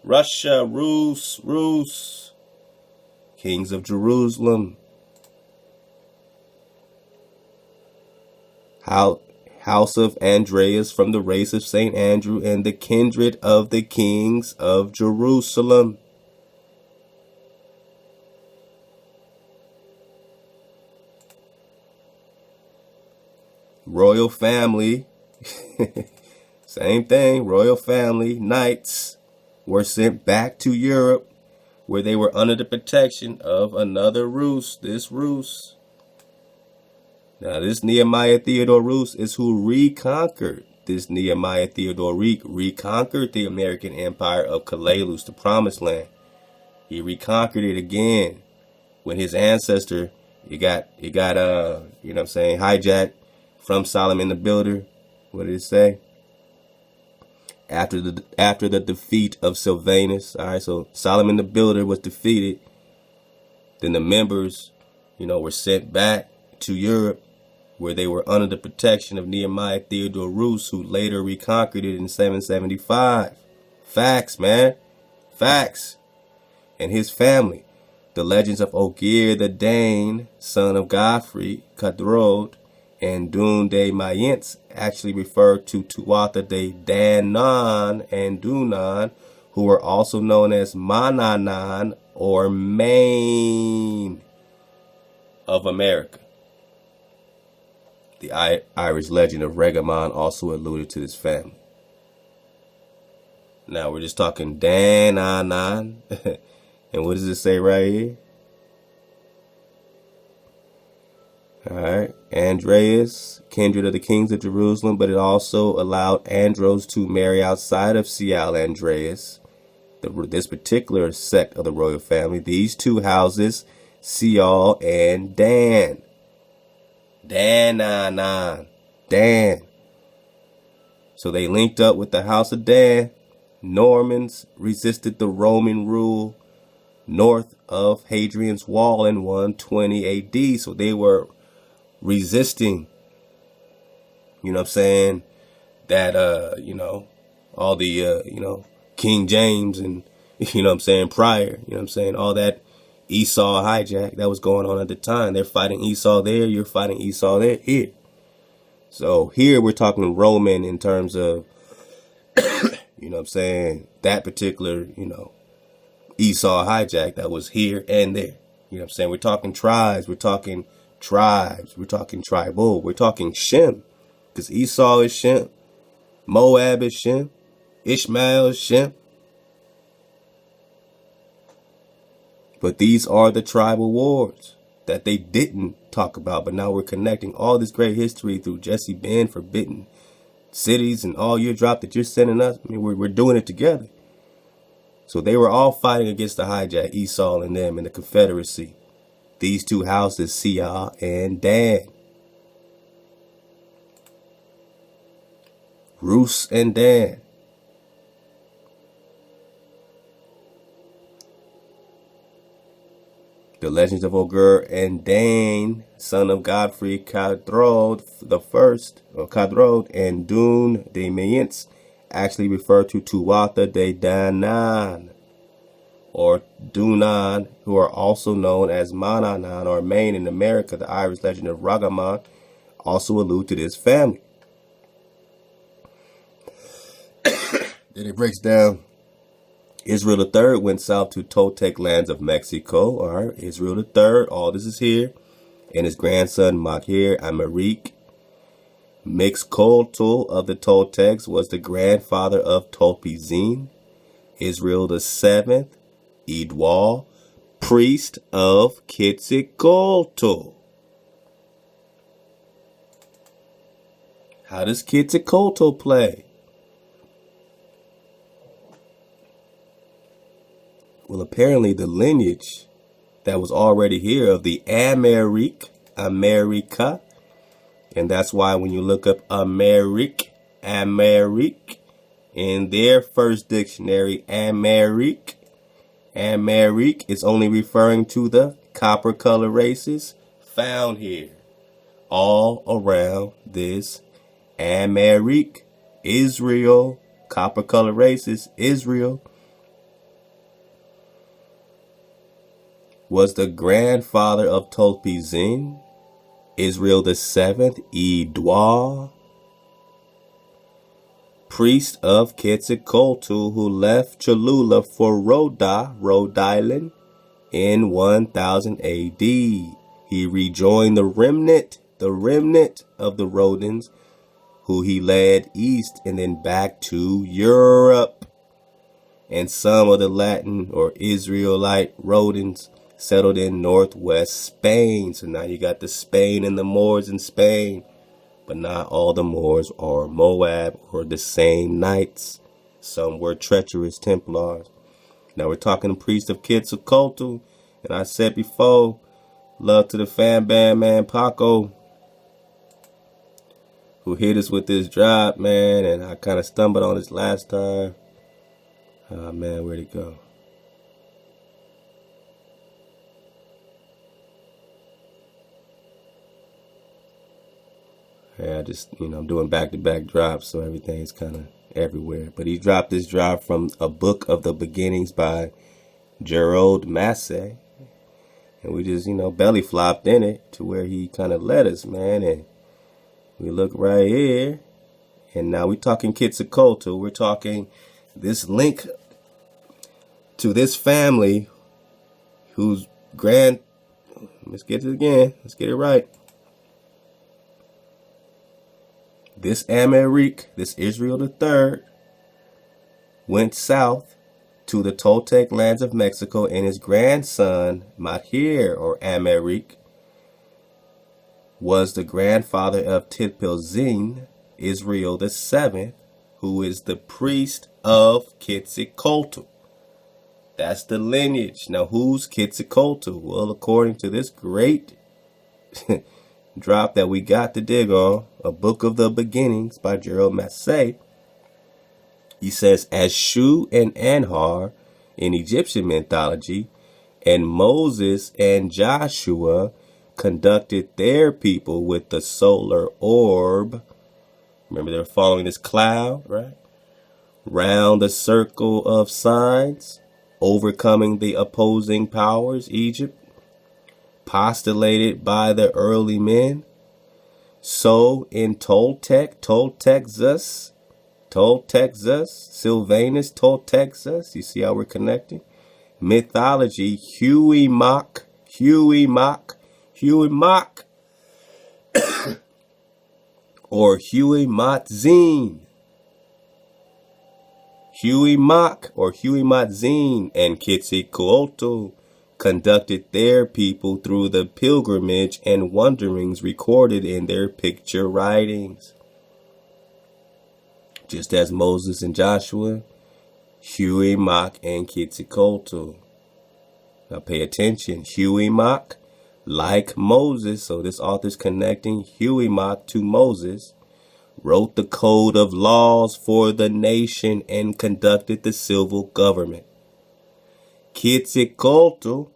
Russia, Rus, kings of Jerusalem. House of Andreas from the race of St. Andrew and the kindred of the kings of Jerusalem. Royal family, same thing, royal family, knights were sent back to Europe where they were under the protection of another Rus, this Rus. Now, this Nehemiah Theodorus is who reconquered. This Nehemiah Theodoric reconquered the American empire of Kalalus, the promised land. He reconquered it again when his ancestor, he got hijacked from Solomon the Builder. What did it say? After the defeat of Sylvanus. All right, so Solomon the Builder was defeated. Then the members, were sent back to Europe where they were under the protection of Nehemiah Theodorus, who later reconquered it in 775. Facts, man. Facts. And his family. The legends of Ogier the Dane, son of Godfrey, Kadrod, and Dun de Mayence actually refer to Tuatha de Danann and Dunan, who were also known as Mananan or Maine of America. The Irish legend of Regamon also alluded to this family. Now we're just talking Danann. And what does it say right here? Alright, Andreas, kindred of the kings of Jerusalem, but it also allowed Andros to marry outside of Sial Andreas, this particular sect of the royal family. These two houses, Sial and Dan. Dan. So they linked up with the house of Dan. Normans resisted the Roman rule north of Hadrian's Wall in 120 AD. So they were resisting, that, all the, King James and, prior, all that Esau hijack that was going on at the time. They're fighting Esau there. You're fighting Esau there, here. So here we're talking Roman in terms of, that particular, Esau hijack that was here and there. We're talking tribes. We're talking tribal. We're talking Shem, because Esau is Shem, Moab is Shem, Ishmael is Shem. But these are the tribal wars that they didn't talk about. But now we're connecting all this great history through Jesse Ben, Forbidden Cities, and all your drop that you're sending us. I mean, we're doing it together. So they were all fighting against the hijack, Esau and them in the Confederacy. These two houses, Sia and Dan. Rus and Dan. The legends of Ogur and Dane, son of Godfrey Kadrod the first, or Kadrod, and Dun de Mayence actually refer to Tuatha de Danann or Dunan, who are also known as Mananan or Maine in America. The Irish legend of Ragamon also allude to this family. Then it breaks down. Israel III went south to Toltec lands of Mexico. All right, Israel III, all this is here. And his grandson, Makhir Ame'rican, Mixcoatl of the Toltecs, was the grandfather of Tolpizin. Israel VII, Edwal, priest of Quetzalcoatl. How does Quetzalcoatl play? Well, apparently the lineage that was already here of the America, and that's why when you look up Amérique in their first dictionary, Amérique is only referring to the copper color races found here all around this Amérique, Israel, copper color races, Israel. Was the grandfather of Tolpizin, Israel the seventh, Edouard, priest of Quetzalcoatl, who left Cholula for Rhode Island in 1000 AD. He rejoined the remnant of the Rhodans, who he led east and then back to Europe. And some of the Latin or Israelite Rhodans settled in northwest Spain. So now you got the Spain and the Moors in Spain. But not all the Moors are Moab or the same knights. Some were treacherous Templars. Now we're talking priest of Quetzalcoatl. And I said before, love to the fan band man Paco, who hit us with this drop, man. And I kind of stumbled on this last time. Oh man, where'd it go? Yeah, I'm doing back-to-back drops, so everything's kind of everywhere. But he dropped this drop from a Book of the Beginnings by Gerald Massey. And we just, belly flopped in it to where he kind of led us, man. And we look right here. And now we're talking Quetzalcoatl. We're talking this link to this family whose let's get it again. Let's get it right. This Ame'rican, this Israel III, went south to the Toltec lands of Mexico, and his grandson, Mahir, or Ame'rican, was the grandfather of Tepilzin, Israel VII, who is the priest of Quetzalcoatl. That's the lineage. Now, who's Quetzalcoatl? Well, according to this great drop that we got to dig on, A Book of the Beginnings by Gerald Massey, he says, as Shu and Anhar in Egyptian mythology, and Moses and Joshua conducted their people with the solar orb. Remember, they're following this cloud, right? Round the circle of signs, overcoming the opposing powers, Egypt, postulated by the early men. So in Toltexus, Sylvanus Toltexus, you see how we're connecting? Mythology, Huey Mock, or Huey Matzine. Huey Mock or Huey Matzine and Quetzalcoatl conducted their people through the pilgrimage and wanderings recorded in their picture writings. Just as Moses and Joshua, Huey Mock and Quetzalcoatl. Now pay attention. Huey Mock, like Moses, so this author's connecting Huey Mock to Moses, wrote the code of laws for the nation and conducted the civil government. Quetzalcoatl,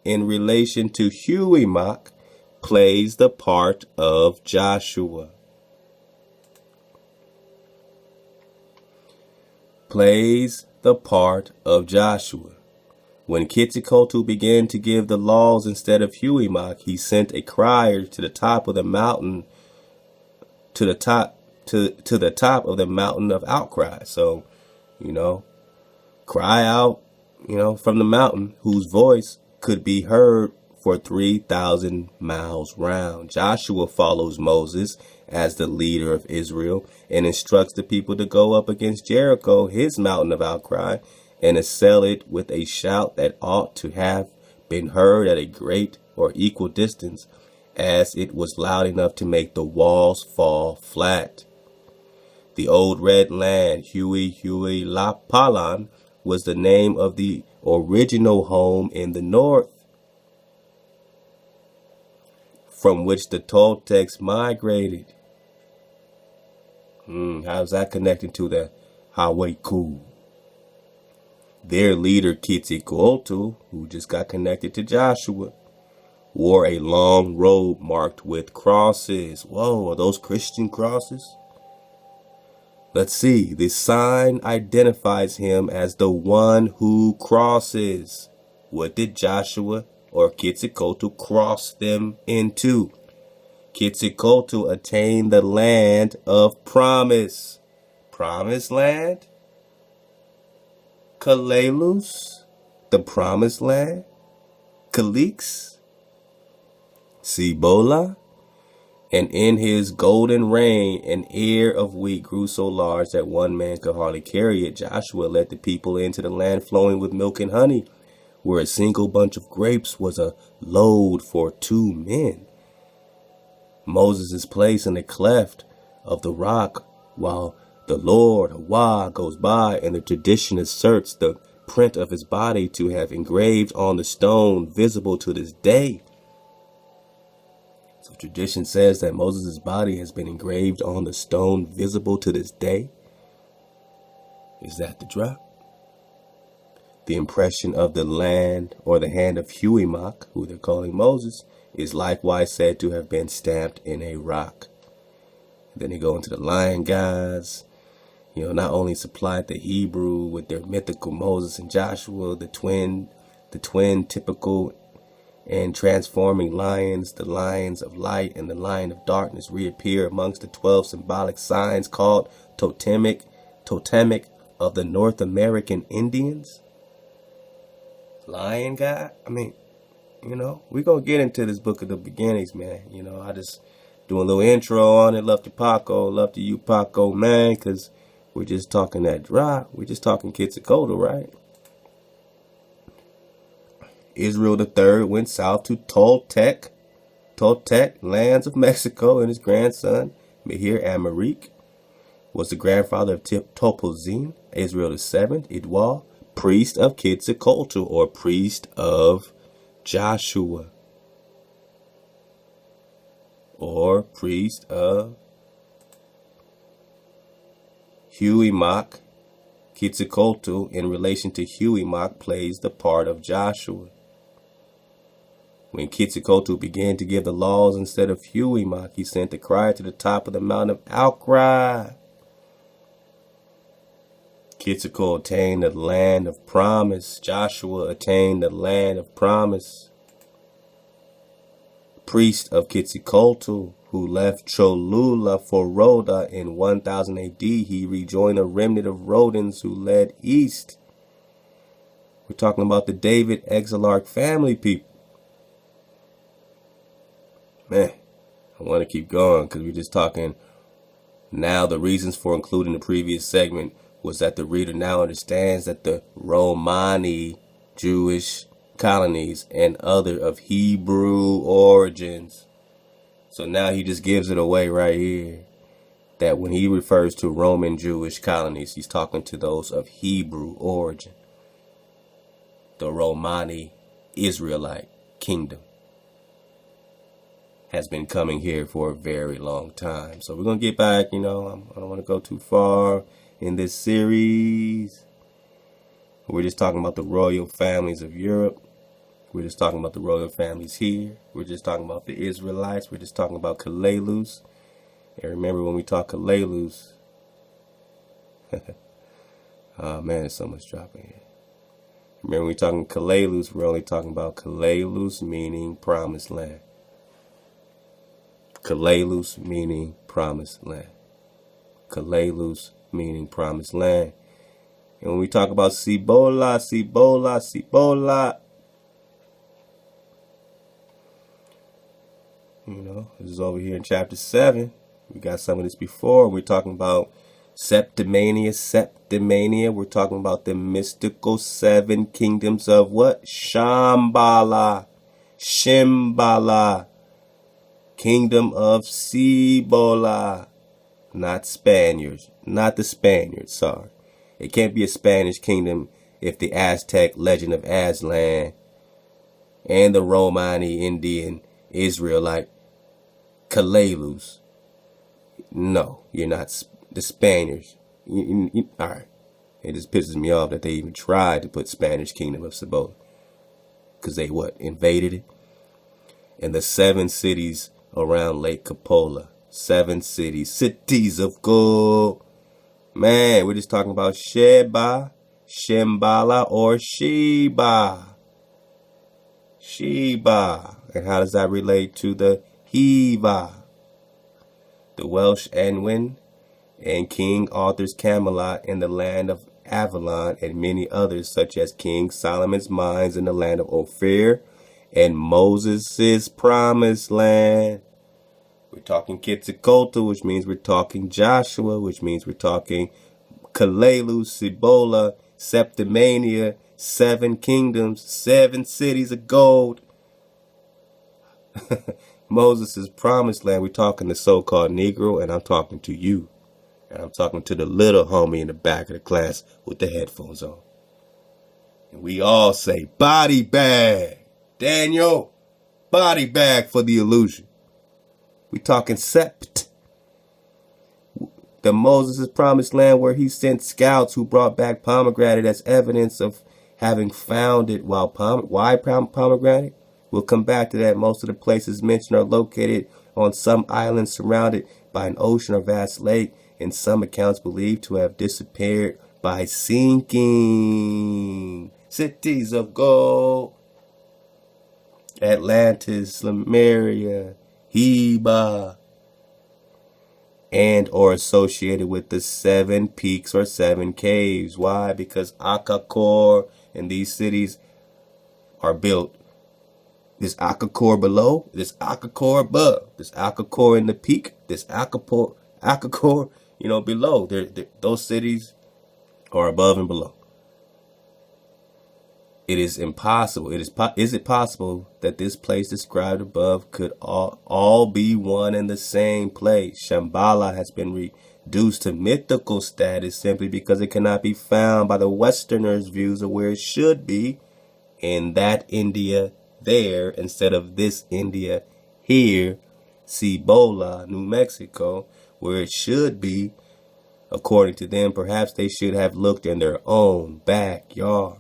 in relation to Huey Mock, plays the part of Joshua. When Quetzalcoatl began to give the laws instead of Huey Mock, he sent a crier to the top of the mountain, to the top of the mountain of outcry. So, cry out, from the mountain, whose voice could be heard for 3,000 miles round. Joshua follows Moses as the leader of Israel and instructs the people to go up against Jericho, his mountain of outcry, and assail it with a shout that ought to have been heard at a great or equal distance, as it was loud enough to make the walls fall flat. The old red land, Huey La Palan, was the name of the original home in the north, from which the Toltecs migrated. How's that connected to the Hawaii-Ku? Their leader, Quetzalcoatl, who just got connected to Joshua, wore a long robe marked with crosses. Whoa, are those Christian crosses? Let's see. The sign identifies him as the one who crosses. What did Joshua or Quetzalcoatl cross them into? Quetzalcoatl attained the land of promise. Promised land? Kalelus? The promised land? Kalix? Cibola? And in his golden reign, an ear of wheat grew so large that one man could hardly carry it. Joshua led the people into the land flowing with milk and honey, where a single bunch of grapes was a load for 2 men. Moses is placed in a cleft of the rock while the Lord, Hawa, goes by, and the tradition asserts the print of his body to have engraved on the stone, visible to this day. So tradition says that Moses' body has been engraved on the stone, visible to this day. Is that the drop? The impression of the land or the hand of Huimak, who they're calling Moses, is likewise said to have been stamped in a rock. Then they go into the lion gods. Not only supplied the Hebrew with their mythical Moses and Joshua, the twin typical and transforming lions, the lions of light and the lion of darkness reappear amongst the 12 symbolic signs called totemic of the North American Indians. Lion God? We're going to get into this book of the beginnings, man. I just do a little intro on it. Love to Paco. Love to you, Paco, man, because we're just talking that drop. We're just talking Quetzalcoatl, right? Israel III went south to Toltec lands of Mexico, and his grandson, Mehir Ame'rican, was the grandfather of Topozine, Israel VII, Idwa, priest of Quetzalcoatl, or priest of Joshua, or priest of Huimak. Quetzalcoatl, in relation to Huimak, plays the part of Joshua. When Quetzalcoatl began to give the laws instead of Huimak, he sent the crier to the top of the mountain of Alcry. Quetzalcoatl attained the land of promise. Joshua attained the land of promise. Priest of Quetzalcoatl, who left Cholula for Rhoda in 1000 AD, he rejoined a remnant of Rhodans who led east. We're talking about the David Exarch family people. Man, I want to keep going because we're just talking now. The reasons for including the previous segment was that the reader now understands that the Romani Jewish colonies and other of Hebrew origins. So now he just gives it away right here that when he refers to Roman Jewish colonies, he's talking to those of Hebrew origin. The Romani Israelite kingdom has been coming here for a very long time. So we're going to get back, I don't want to go too far in this series. We're just talking about the royal families of Europe. We're just talking about the royal families here. We're just talking about the Israelites. We're just talking about Kalelus. And remember when we talk Kalelus, oh man, there's so much dropping here. Remember when we're talking Kalelus, we're only talking about Kalelus meaning promised land. Kalelus meaning promised land. Kalelus meaning promised land. And when we talk about Cibola, this is over here in chapter 7. We got some of this before. We're talking about Septimania. We're talking about the mystical 7 kingdoms of what? Shambhala. Shimbala. Kingdom of Cibola. Not Spaniards. Not the Spaniards, sorry. It can't be a Spanish kingdom if the Aztec legend of Aslan and the Romani Indian Israelite Kalalus. No, you're not the Spaniards. All right. It just pisses me off that they even tried to put Spanish kingdom of Cibola. Because they what? Invaded it? And the 7 cities around Lake Capola. 7 cities. Cities of gold. Man, we're just talking about Sheba, Shambhala, or Sheba. Sheba. And how does that relate to the Hiva? The Welsh Anwen and King Arthur's Camelot in the land of Avalon, and many others such as King Solomon's mines in the land of Ophir and Moses' promised land. We're talking Quetzalcoatl, which means we're talking Joshua, which means we're talking Kalalu, Cibola, Septimania, 7 kingdoms, 7 cities of gold. Moses' promised land. We're talking the so-called Negro, and I'm talking to you. And I'm talking to the little homie in the back of the class with the headphones on. And we all say, body bag. Daniel, body bag for the illusion. We talking Sept. The Moses' promised land where he sent scouts who brought back pomegranate as evidence of having found it. Why pomegranate? We'll come back to that. Most of the places mentioned are located on some islands surrounded by an ocean or vast lake, in some accounts believed to have disappeared by sinking. Cities of gold. Atlantis, Lemuria, Heba, and or associated with the 7 peaks or 7 caves. Why? Because Akakor and these cities are built. This Akakor below, this Akakor above, this Akakor in the peak, this Akakor, below. Those cities are above and below. It is impossible. Is it possible that this place described above could all be one and the same place? Shambhala has been reduced to mythical status simply because it cannot be found by the Westerners' views of where it should be, in that India there instead of this India here, Cibola, New Mexico, where it should be. According to them, perhaps they should have looked in their own backyard.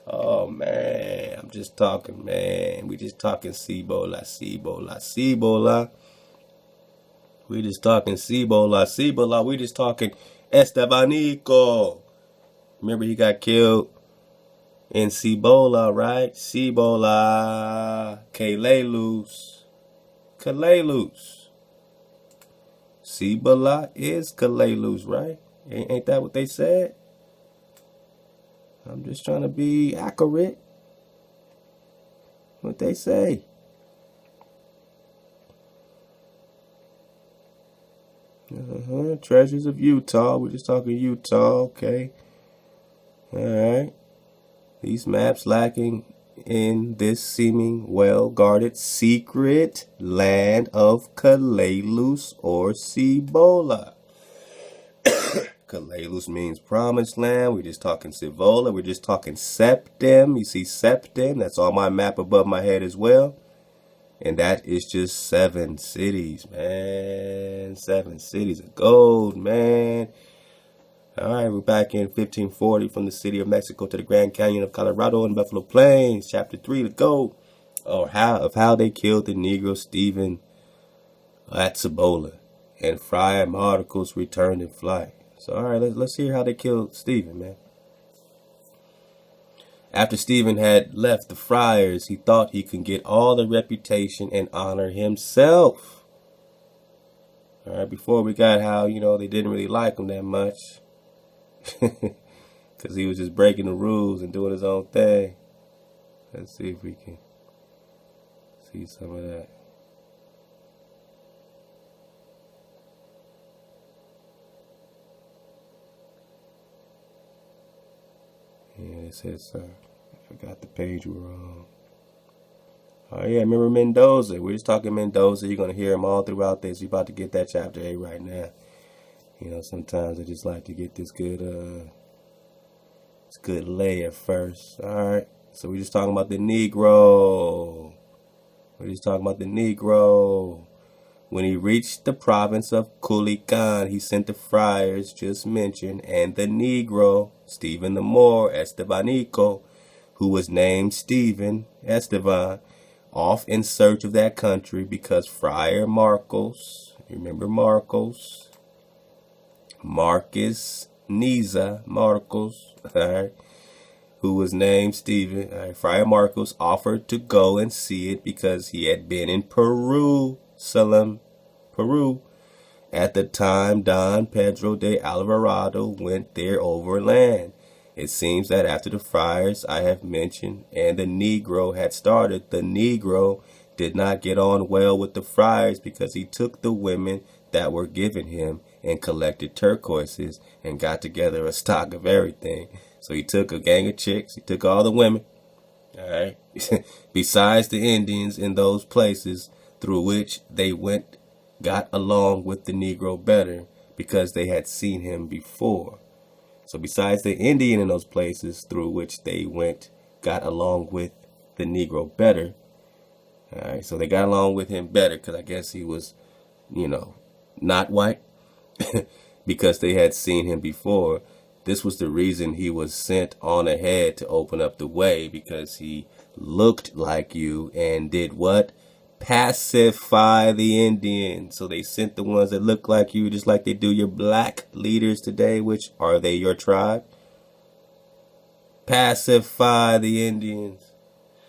Oh, man, I'm just talking, man. We just talking Cibola. We just talking Cibola. We just talking Estebanico. Remember, he got killed in Cibola, right? Cibola. Kalalus. Cibola is Kalalus, right? Ain't that what they said? I'm just trying to be accurate. What they say. Treasures of Utah. We're just talking Utah, okay. Alright. These maps lacking in this seeming well-guarded secret land of Kalalus or Cibola. Kalalus means promised land. We're just talking Cibola. We're just talking Septim. You see Septim? That's on my map above my head as well. And that is just 7 cities, man. 7 cities of gold, man. All right, we're back in 1540 from the city of Mexico to the Grand Canyon of Colorado and Buffalo Plains. Chapter 3, let's go. How they killed the Negro Stephen at Cibola. And Friar Marcos returned in flight. So, all right, let's hear how they killed Stephen, man. After Stephen had left the friars, he thought he could get all the reputation and honor himself. All right, before we got how, they didn't really like him that much. Because he was just breaking the rules and doing his own thing. Let's see if we can see some of that. Yeah, it says, I forgot the page we were on. Oh, yeah, remember Mendoza. We're just talking Mendoza. You're going to hear him all throughout this. You're about to get that chapter 8 right now. You know, sometimes I just like to get this good layer first. All right. So we're just talking about the Negro. We're just talking about the Negro. When he reached the province of Culiacan, he sent the friars just mentioned and the Negro, Stephen the Moor, Estebanico, who was named Stephen, Esteban, off in search of that country because Friar Marcos, remember Marcos, Marcus Niza, Marcos, all right, who was named Stephen, all right, Friar Marcos offered to go and see it because he had been in Peru, Peru. At the time, Don Pedro de Alvarado went there overland. It seems that after the friars I have mentioned and the Negro had started, the Negro did not get on well with the friars because he took the women that were given him and collected turquoises and got together a stock of everything. So he took a gang of chicks, he took all the women, all right, besides the Indians in those places through which they went, got along with the Negro better because they had seen him before. So besides the Indian in those places through which they went, got along with the Negro better. All right, so they got along with him better because I guess he was, not white because they had seen him before. This was the reason he was sent on ahead to open up the way, because he looked like you and did what? Pacify the Indians. So they sent the ones that look like you, just like they do your black leaders today, which are they your tribe? Pacify the Indians.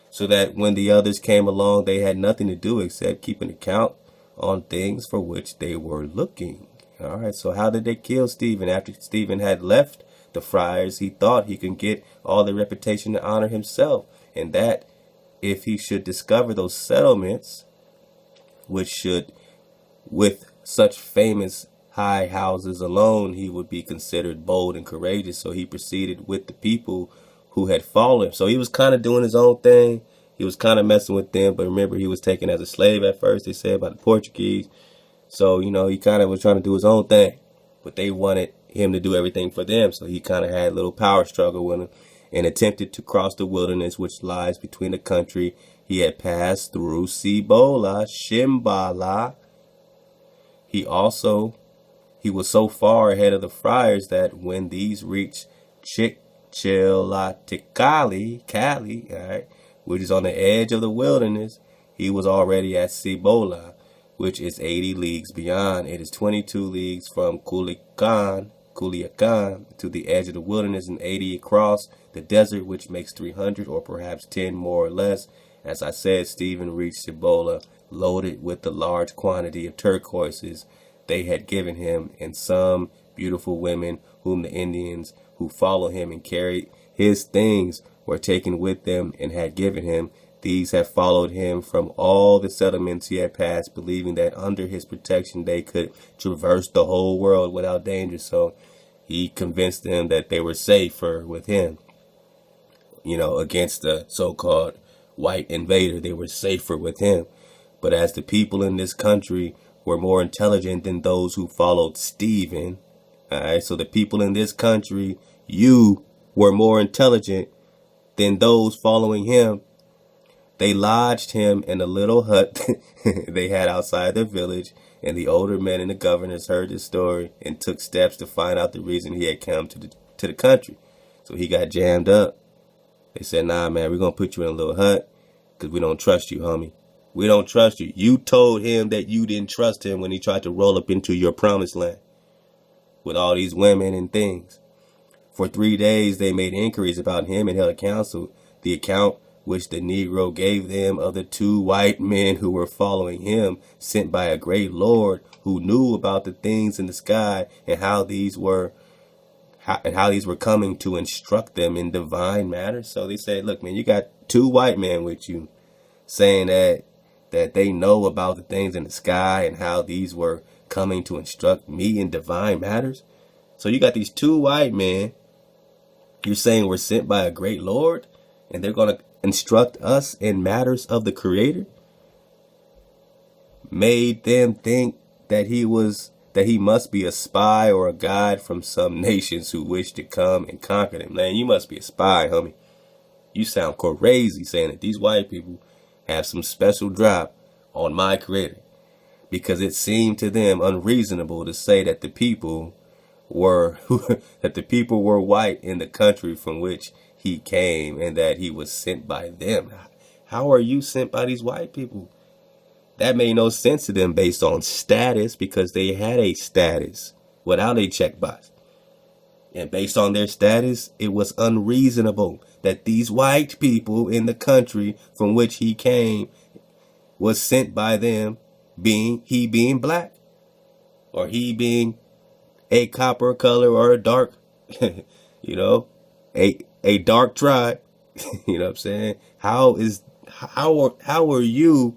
So that when the others came along, they had nothing to do except keep an account on things for which they were looking. All right, so how did they kill Stephen? After Stephen had left the friars, he thought he could get all the reputation and honor himself, and that if he should discover those settlements, which should, with such famous high houses alone, he would be considered bold and courageous. So he proceeded with the people who had followed him. So he was kind of doing his own thing. He was kind of messing with them. But remember, he was taken as a slave at first, they said, by the Portuguese. So, he kind of was trying to do his own thing. But they wanted him to do everything for them. So he kind of had a little power struggle with them and attempted to cross the wilderness which lies between the country he had passed through, Cibola, Shimbala. He was so far ahead of the friars that when these reached Chichilaticali, Cali, all right, which is on the edge of the wilderness, he was already at Cibola, which is 80 leagues beyond. It is 22 leagues from Culiacan to the edge of the wilderness and 80 across the desert, which makes 300 or perhaps 10 more or less. As I said, Stephen reached Cibola loaded with the large quantity of turquoises they had given him and some beautiful women whom the Indians who followed him and carried his things were taken with them and had given him. These had followed him from all the settlements he had passed, believing that under his protection they could traverse the whole world without danger. So he convinced them that they were safer with him, against the so-called white invader. They were safer with him. But as the people in this country were more intelligent than those who followed Stephen, all right, so the people in this country, you were more intelligent than those following him. They lodged him in a little hut they had outside their village, and the older men and the governors heard the story and took steps to find out the reason he had come to the country. So he got jammed up. They said, nah, man, we're going to put you in a little hut because we don't trust you, homie. We don't trust you. You told him that you didn't trust him when he tried to roll up into your promised land with all these women and things. For 3 days, they made inquiries about him and held a council. The account which the Negro gave them of the 2 white men who were following him, sent by a great lord who knew about the things in the sky and how these were coming to instruct them in divine matters. So they said, look, man, you got 2 white men with you saying that they know about the things in the sky and how these were coming to instruct me in divine matters. So you got these 2 white men You're saying we're sent by a great Lord and they're going to instruct us in matters of the Creator? Made them think that he must be a spy or a guide from some nations who wish to come and conquer them. Man, you must be a spy, homie. You sound crazy saying that these white people have some special drop on my Creator, because it seemed to them unreasonable to say that the people were white in the country from which he came and that he was sent by them. How are you sent by these white people? That made no sense to them based on status, because they had a status without a checkbox. And based on their status, it was unreasonable that these white people in the country from which he came was sent by them, he being black, or he being a copper color or a dark, a dark tribe. You know what I'm saying? How are you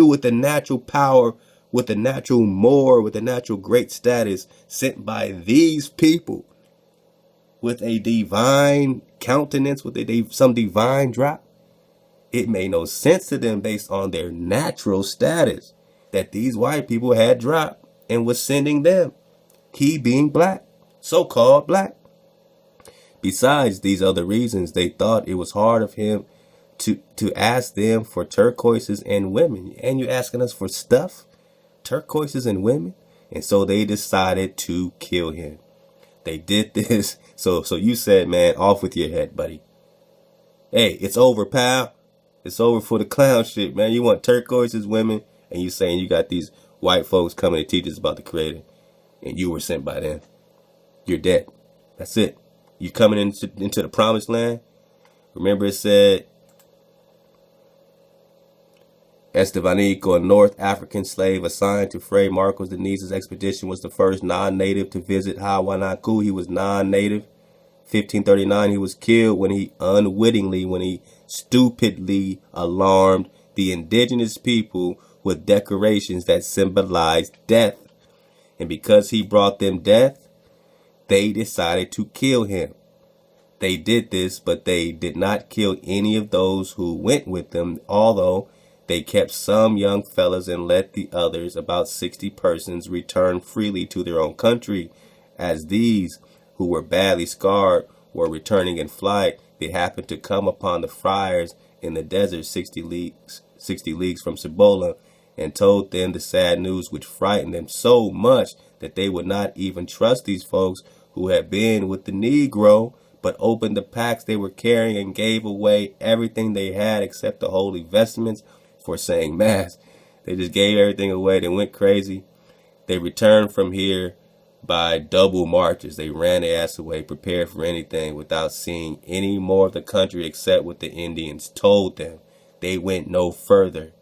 with the natural power, with the natural with the natural great status, sent by these people with a divine countenance, with some divine drop? It made no sense to them based on their natural status that these white people had dropped and was sending them, he being black, so-called black. Besides these other reasons, they thought it was hard of him to ask them for turquoises and women. And you asking us for stuff, turquoises and women? And so they decided to kill him. They did this. So you said, man, off with your head, buddy. Hey, it's over, pal. It's over for the clown shit, man. You want turquoises, women, and you saying you got these white folks coming to teach us about the Creator, and you were sent by them. You're dead. That's it. You coming into the promised land. Remember it said, Estevanico, a North African slave assigned to Fray Marcos de Niza's expedition, was the first non-native to visit Hawanaku. He was non-native. 1539, he was killed when he stupidly alarmed the indigenous people with decorations that symbolized death. And because he brought them death, they decided to kill him. They did this, but they did not kill any of those who went with them, although they kept some young fellas and let the others, about 60 persons, return freely to their own country. As these, who were badly scarred, were returning in flight, they happened to come upon the friars in the desert 60 leagues from Cibola, and told them the sad news, which frightened them so much that they would not even trust these folks who had been with the Negro, but opened the packs they were carrying and gave away everything they had except the holy vestments for saying mass. They just gave everything away. They went crazy. They returned from here by double marches. They ran their ass away, prepared for anything, without seeing any more of the country except what the Indians told them. They went no further.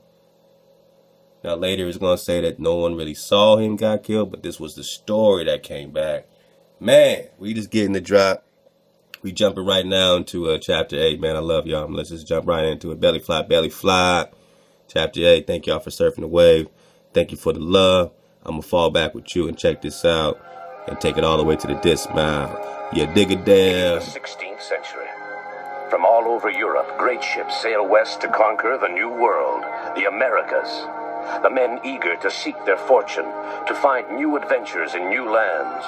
Now later it's going to say that no one really saw him got killed, but this was the story that came back. Man, we just getting the drop. We jumping right now into chapter 8, man. I love y'all. Let's just jump right into it. Belly fly, belly fly. Chapter 8. Thank y'all for surfing the wave. Thank you for the love. I'm going to fall back with you and check this out and take it all the way to the dismount. You dig it down. In the 16th century, from all over Europe, great ships sail west to conquer the new world, the Americas. The men eager to seek their fortune, to find new adventures in new lands.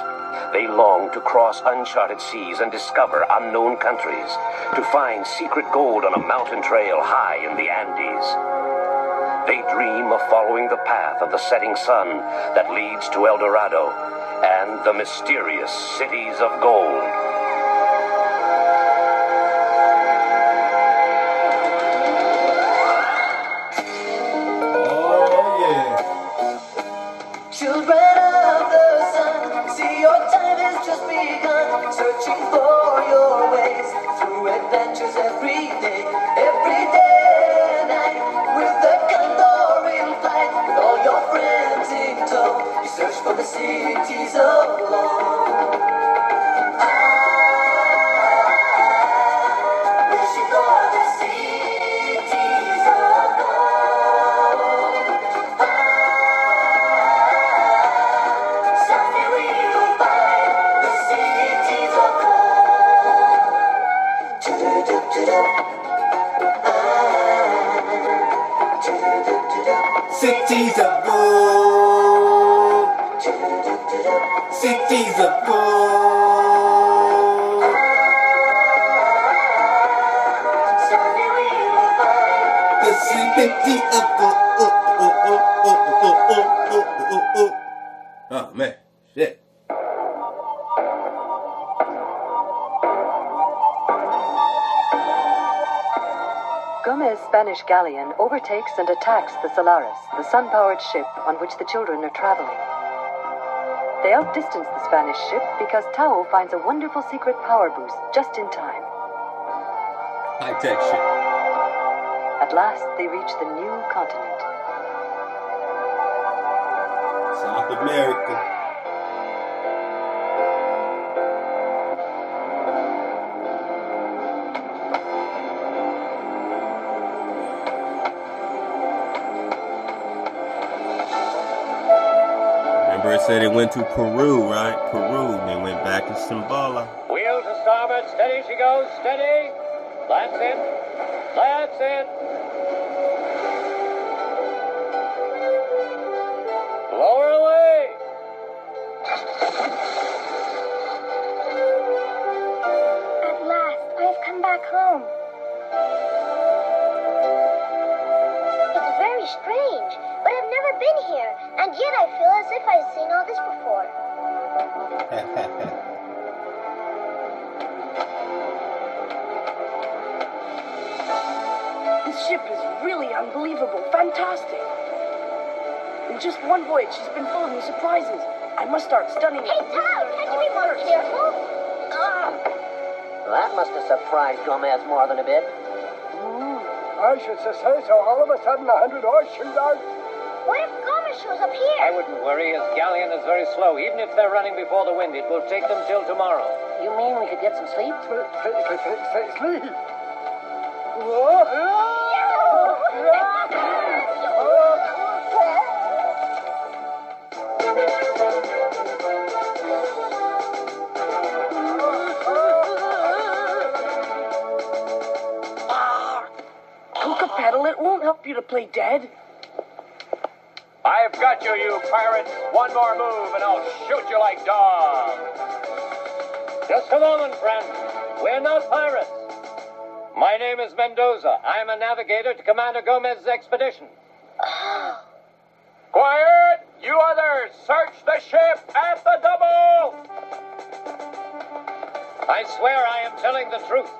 They long to cross uncharted seas and discover unknown countries, to find secret gold on a mountain trail high in the Andes. They dream of following the path of the setting sun that leads to El Dorado and the mysterious cities of gold. Children of the sun, see your time has just begun. Searching for your ways through adventures every day and night. With the condor in flight, with all your friends in tow, you search for the cities of gold. Wishing for the cities of gold. Someday we'll find the cities Cities of gold. Cities of gold. Someday we'll find The city of gold. Oh man, shit. Gomez's Spanish galleon overtakes and attacks the Solaris, the sun-powered ship on which the children are traveling. They outdistance the Spanish ship because Tao finds a wonderful secret power boost just in time. High-tech shit. At last, they reach the new continent. South America. Remember it said it went to Peru, right? Peru. They went back to Shambhala. Wheel to starboard, steady she goes, steady. That's it. That's it. Lower away. At last, I have come back home. It's very strange, but I've never been here, and yet I feel as if I've seen all this before. This ship is really unbelievable, fantastic. In just one voyage, she's been full of new surprises. I must start studying. Hey, Tom, can't you be more careful? That must have surprised Gomez more than a bit. I should say so. All of a sudden, 100 horse shoot out. What if Gomez shows up I here? wouldn't worry. His galleon is very slow. Even if they're running before the wind, it will take them till tomorrow. You mean we could get some sleep? Sleep. Hook a pedal, it won't help you to play dead. I've got you, you pirates. One more move and I'll shoot you like dogs. Just a moment, friend. We're not pirates. My name is Mendoza. I'm a navigator to Commander Gomez's expedition. Quiet! You others, search the ship at the double! I swear I am telling the truth.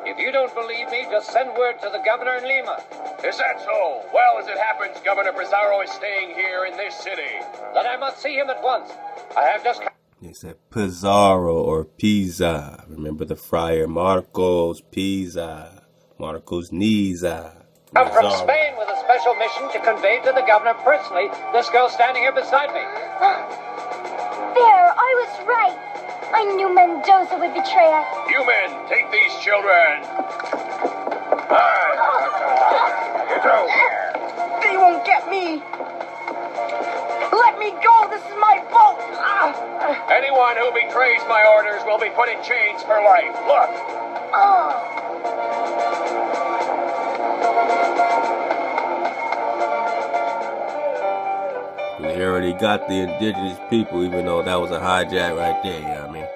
If you don't believe me, just send word to the governor in Lima. Is that so? Well, as it happens, Governor Pizarro is staying here in this city. Then I must see him at once. I have just... They said Pizarro or Pisa. Remember the friar Marcos Pisa. Marcos Niza. come from Spain with a special mission to convey to the governor personally this girl standing here beside me. There, I was right. I knew Mendoza would betray us. You men, take these children. Get out. They won't get me. Let me go. This is my boat. Anyone who betrays my orders will be put in chains for life. Look. They already got the indigenous people, even though that was a hijack right there, you know what I mean?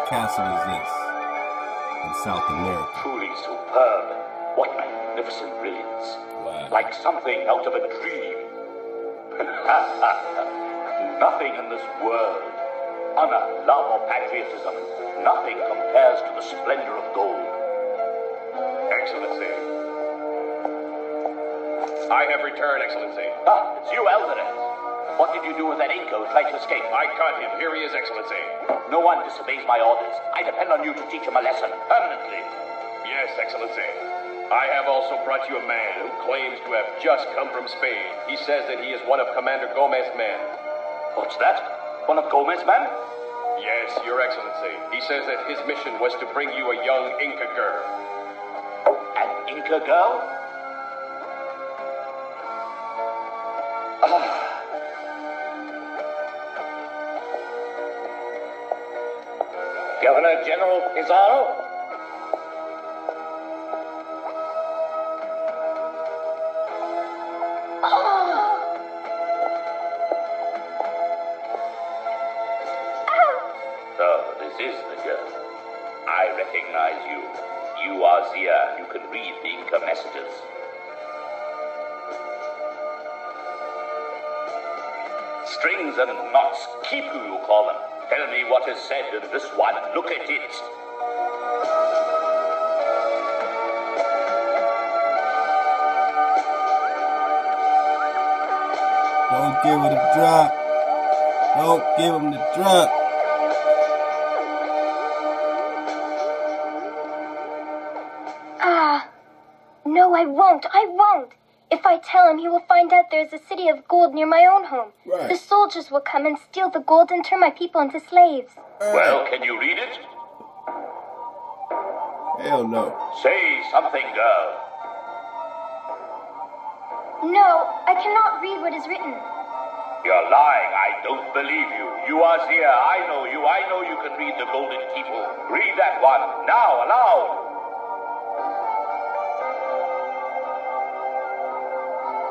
Castle is this in South America? Truly superb. What magnificent brilliance. Wow. Like something out of a dream. Nothing in this world, honor, love, or patriotism, nothing compares to the splendor of gold. Excellency. I have returned, Excellency. Ah, it's you, Alvarez. What did you do with that Inco who tried to escape? I caught him. Here he is, Excellency. No one disobeys my orders. I depend on you to teach him a lesson permanently. Yes, Excellency. I have also brought you a man who claims to have just come from Spain. He says that he is one of Commander Gomez's men. What's that? One of Gomez's men? Yes, Your Excellency. He says that his mission was to bring you a young Inca girl. An Inca girl? Governor General Pizarro? So, this is the girl. I recognize you. You are Zia. You can read the Inca messages. Strings and knots. Kipu, you call them. Tell me what is said in this one. Look at it. Don't give it a drop. Don't give him the drop. No, I won't. I won't. If I tell him, he will find out there's a city of gold near my own home. Right. The soldiers will come and steal the gold and turn my people into slaves. Well, can you read it? Hell no. Say something, girl. No, I cannot read what is written. You're lying. I don't believe you. You are Zia. I know you. I know you can read the Golden Kipu. Read that one. Now, aloud.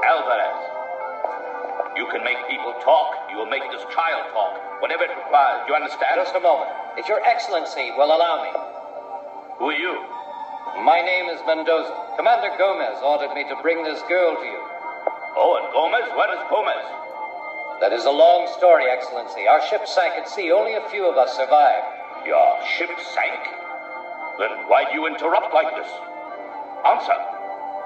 Alvarez. You can make people talk. You will make this child talk. Whatever it requires. You understand? Just a moment. If Your Excellency will allow me. Who are you? My name is Mendoza. Commander Gomez ordered me to bring this girl to you. Oh, and Gomez? Where is Gomez? That is a long story, Excellency. Our ship sank at sea. Only a few of us survived. Your ship sank? Then why do you interrupt like this? Answer.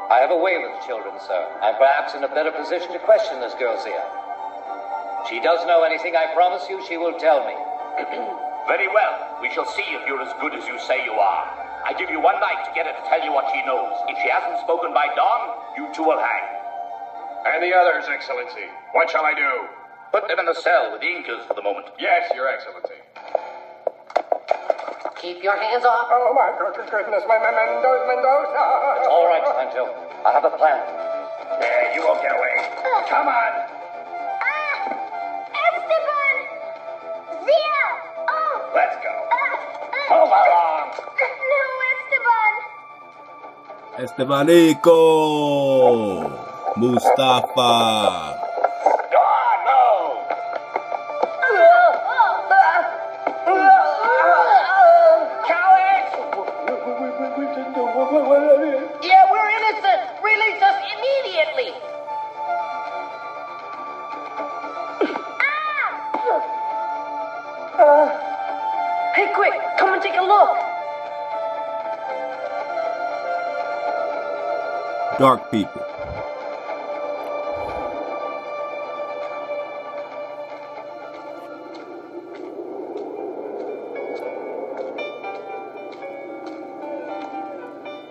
I have a way with children, sir. I'm perhaps in a better position to question this girl, Zia. She does know anything, I promise you she will tell me. Very well. We shall see if you're as good as you say you are. I give you one night to get her to tell you what she knows. If she hasn't spoken by dawn, you two will hang. And the others, Excellency. What shall I do? Put them in the cell with the Incas for the moment. Yes, Your Excellency. Keep your hands off. Oh, my goodness, Mendoza. It's all right, Sancho. I have a plan. Yeah, you won't get away. Come on. Esteban! Zia! Oh! Let's go. Move along. No, Esteban! Estebanico. Mustafa. Yeah, we're innocent. Release us immediately. Hey, quick, come and take a look. Dark people.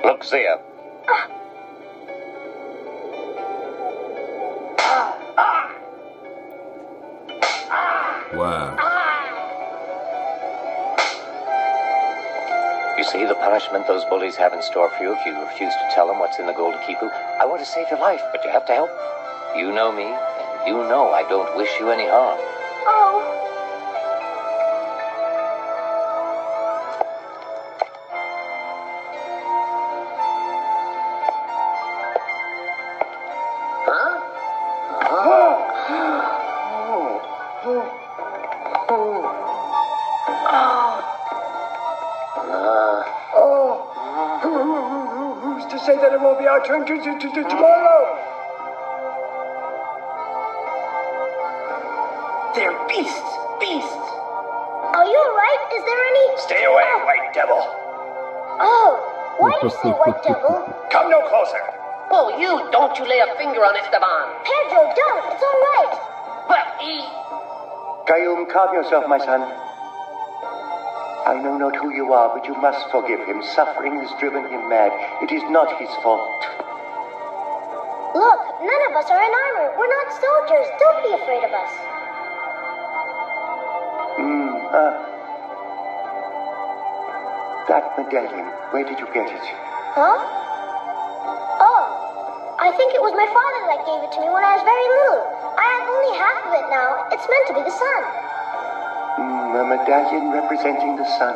Look, Zia. Wow. You see the punishment those bullies have in store for you if you refuse to tell them what's in the Golden Kipu? I want to save your life, but you have to help. You know me, and you know I don't wish you any harm. Oh! Who's to say that it won't be our turn tomorrow? They're beasts. Beasts. Are you alright? Is there any... Stay away, white devil. Oh! Why do you say white devil? Come no closer. Oh, don't you lay a finger on Esteban. Pedro, don't! It's alright! But he... Calm yourself, my son. I know not who you are, but you must forgive him. Suffering has driven him mad. It is not his fault. Look, none of us are in armor. We're not soldiers. Don't be afraid of us. That medallion, where did you get it? Huh? Oh, I think it was my father that gave it to me when I was very little. I have only half of it now. It's meant to be the sun. A medallion representing the sun.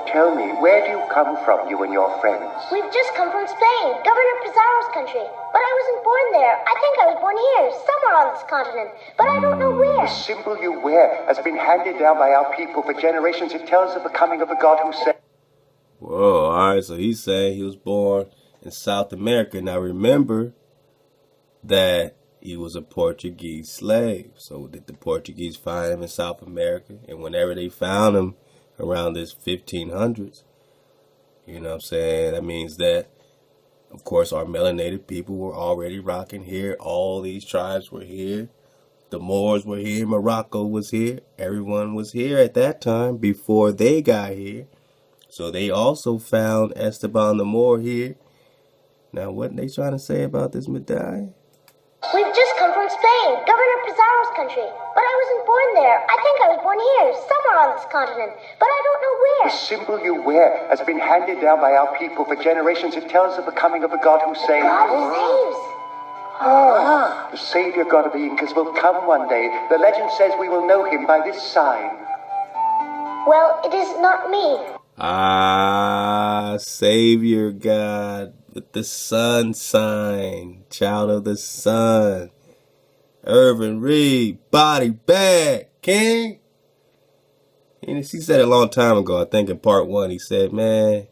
Tell me, where do you come from, you and your friends? We've just come from Spain, Governor Pizarro's country. But I wasn't born there. I think I was born here, somewhere on this continent. But I don't know where. The symbol you wear has been handed down by our people for generations. It tells of the coming of a God who said... Whoa, all right, so he's saying he was born in South America. Now remember that he was a Portuguese slave. So did the Portuguese find him in South America? And whenever they found him around this 1500s, you know what I'm saying, that means that, of course, our melanated people were already rocking here. All these tribes were here. The Moors were here. Morocco was here. Everyone was here at that time before they got here. So they also found Esteban the Moor here. Now, what are they trying to say about this medallion? We've just come from Spain, Governor Pizarro's country. But I wasn't born there. I think I was born here, somewhere on this continent. But I don't know where. The symbol you wear has been handed down by our people for generations. It tells of the coming of a God who saves. God who saves. The Savior God of the Incas will come one day. The legend says we will know him by this sign. Well, it is not me. Savior God with the sun sign, child of the sun. Irvin Reed, body bag, king. And he said it a long time ago, I think in part 1, he said, man,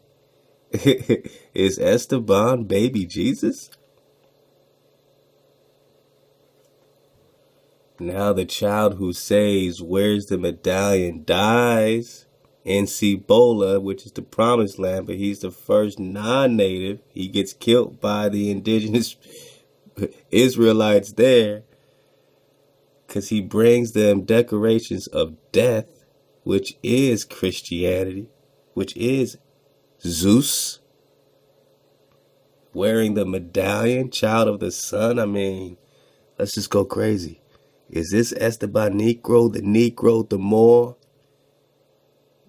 is Esteban baby Jesus? Now the child who saves, wears the medallion, dies in Cibola, which is the promised land, but he's the first non-native. He gets killed by the indigenous Israelites there because he brings them decorations of death, which is Christianity, which is Zeus. Wearing the medallion, child of the sun. I mean, let's just go crazy. Is this Esteban Negro, the Moor?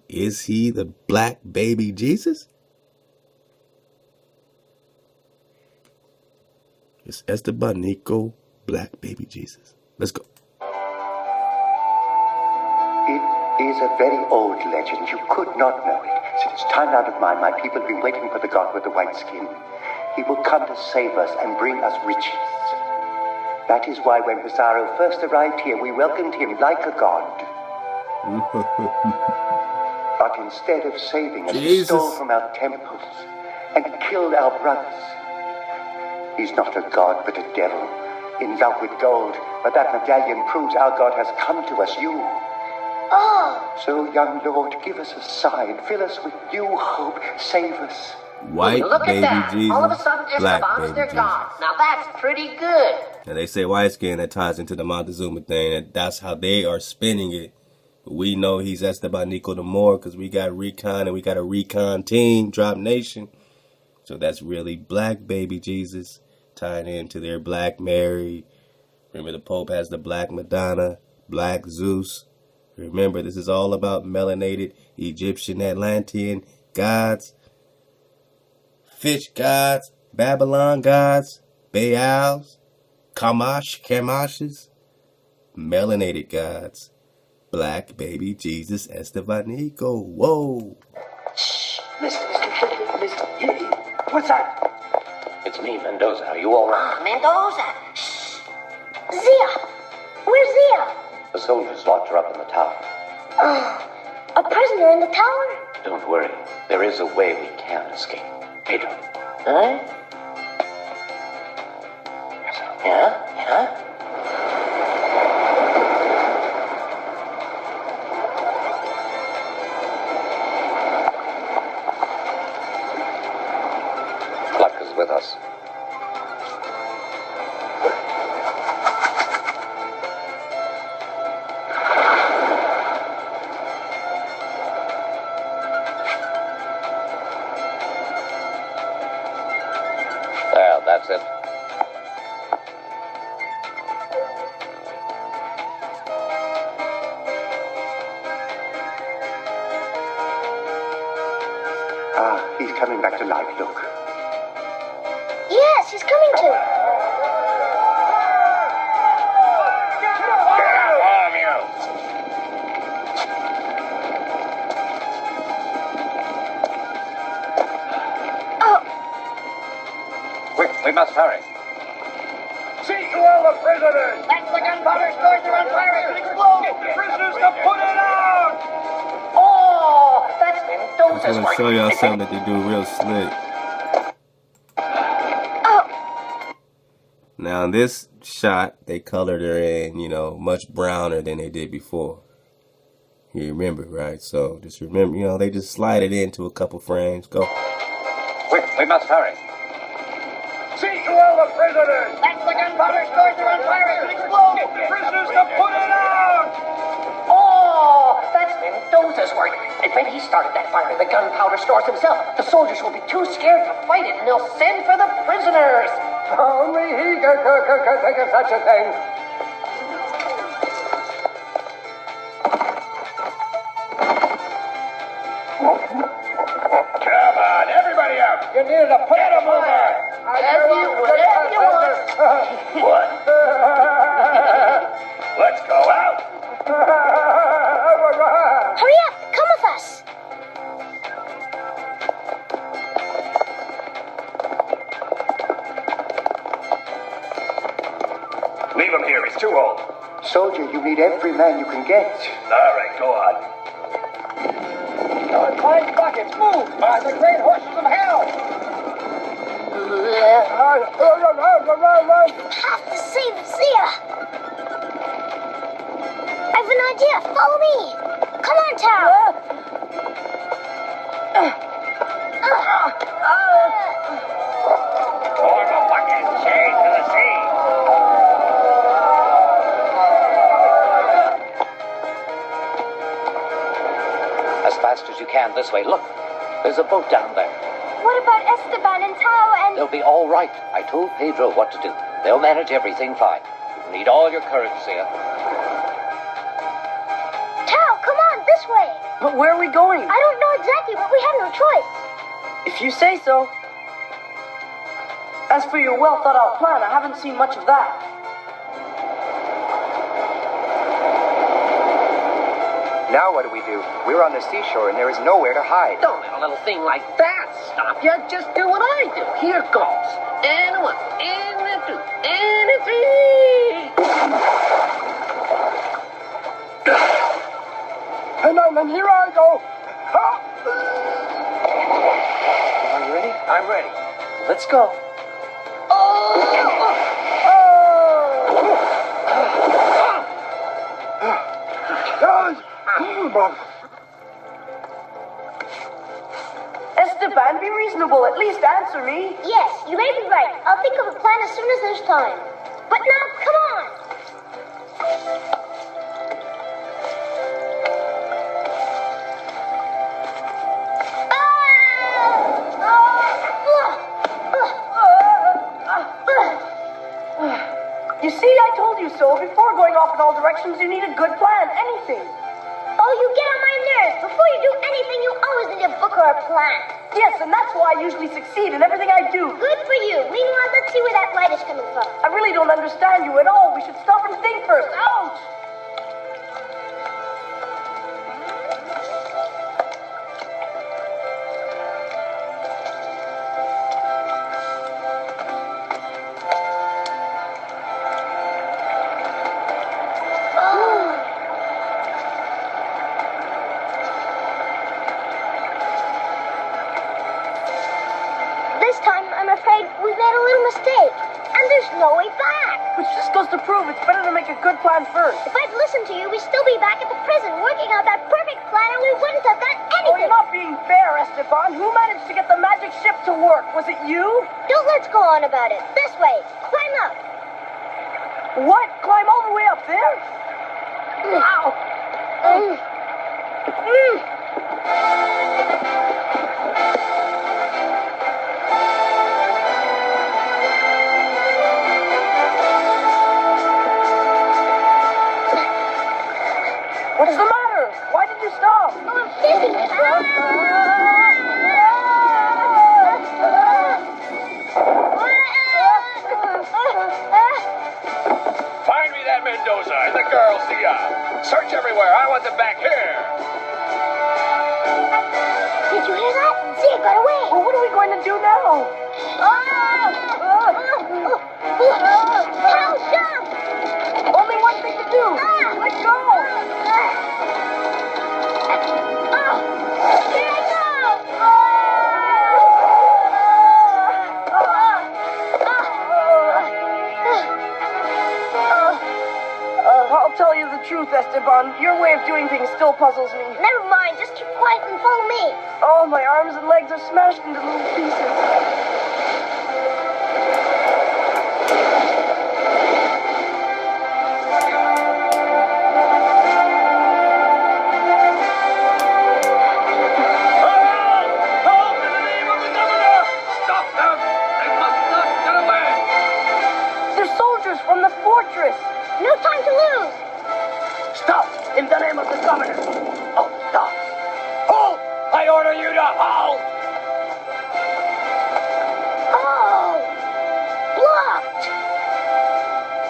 Is he the black baby Jesus? It's Esteban Negro, black baby Jesus. Let's go. It is a very old legend. You could not know it. Since time out of mind, my people have been waiting for the God with the white skin. He will come to save us and bring us riches. That is why when Pizarro first arrived here, we welcomed him like a god. But instead of saving us, he stole from our temples and killed our brothers. He's not a god, but a devil, in love with gold. But that medallion proves our God has come to us, you. Oh! So, young Lord, give us a sign. Fill us with new hope. Save us. White Look baby at that. Jesus, All of a sudden, black Esteban's baby their Jesus. God. Now that's pretty good. And they say white skin, that ties into the Montezuma thing. And that's how they are spinning it. We know he's Esteban Negro the Moor because we got recon and we got a recon team, Drop Nation. So that's really black baby Jesus tying into their black Mary. Remember, the Pope has the black Madonna, black Zeus. Remember, this is all about melanated Egyptian Atlantean gods, fish gods, Babylon gods, Baals, Kamashes, melanated gods. Black baby Jesus Esteban Negro. Whoa. Shh. Listen. What's that? It's me, Mendoza. Are you all right? Mendoza. Shh. Zia! Where's Zia? The soldiers locked her up in the tower. A prisoner in the tower? Don't worry. There is a way we can escape. Pedro. Huh? Yeah? Luck is with us. accept. Ah, he's coming back to life, look. Yes, he's coming to. Quick, we must hurry. See to all the prisoners! That's the gunpowder stores are on fire. It's explode. Prisoners to put it out! Oh, that's I'm Mendoza's gonna show y'all something that they do real slick. Now in this shot, they colored her in, you know, much browner than they did before. You remember, right? So just remember, you know, they just slide it into a couple frames. Go. Quick, we must hurry. See to all the prisoners! That's the gunpowder stores are on fire. It's explode. Prisoners to put it out! Oh, that's Mendoza's work. I bet he started that fire in the gunpowder stores himself. The soldiers will be too scared to fight it, and they'll send for the prisoners. Only he could think of such a thing. Come on, everybody out. You needed to put it a mover. Whatever you want. What? Let's go out. Hurry up! Come with us! Leave him here. He's too old. Soldier, you need every man you can get. All right, go on. Climb buckets, move! By the great horses of hell! Have to save Zia! I have an idea! Follow me! Come on, Tao! Form a bucket, chain to the sea. As fast as you can this way. Look, there's a boat down there. What about Esteban and Tao and... They'll be all right. I told Pedro what to do. They'll manage everything fine. You need all your courage, Zia. Tao, come on, this way! But where are we going? I don't know exactly, but we have no choice. If you say so. As for your well-thought-out plan, I haven't seen much of that. Now what do we do? We're on the seashore and there is nowhere to hide. Don't let a little thing like that stop you. Just do what I do. Here goes. And a 1, and a 2, and a 3. And here I go. Are you ready? I'm ready. Let's go. Esteban, be reasonable. At least answer me. Yes, you may be right. I'll think of a plan as soon as there's time. But now, come on! You see, I told you so. Before going off in all directions, you need a good plan. Anything. Oh, you get on my nerves. Before you do anything, you always need a book or a plan. Yes, and that's why I usually succeed in everything I do. Good for you. Meanwhile, let's see where that light is coming from. I really don't understand you at all. We should stop and think first. Ouch! This time, I'm afraid we made a little mistake. And there's no way back. Which just goes to prove it's better to make a good plan first. If I'd listened to you, we'd still be back at the prison working out that perfect plan and we wouldn't have done anything. Oh, you're not being fair, Esteban. Who managed to get the magic ship to work? Was it you? Don't let's go on about it. This way. Climb up. What? Climb all the way up there? Ow! we going to do now? Help, jump! Only one thing to do. Let go. Here I go! I'll tell you the truth, Esteban. Your way of doing things still puzzles me. Never mind, just keep quiet and follow me. Oh, my arms and legs are smashed into little pieces. No time to lose! Stop! In the name of the governor! Oh, stop! Halt! I order you to halt! Oh! Blocked!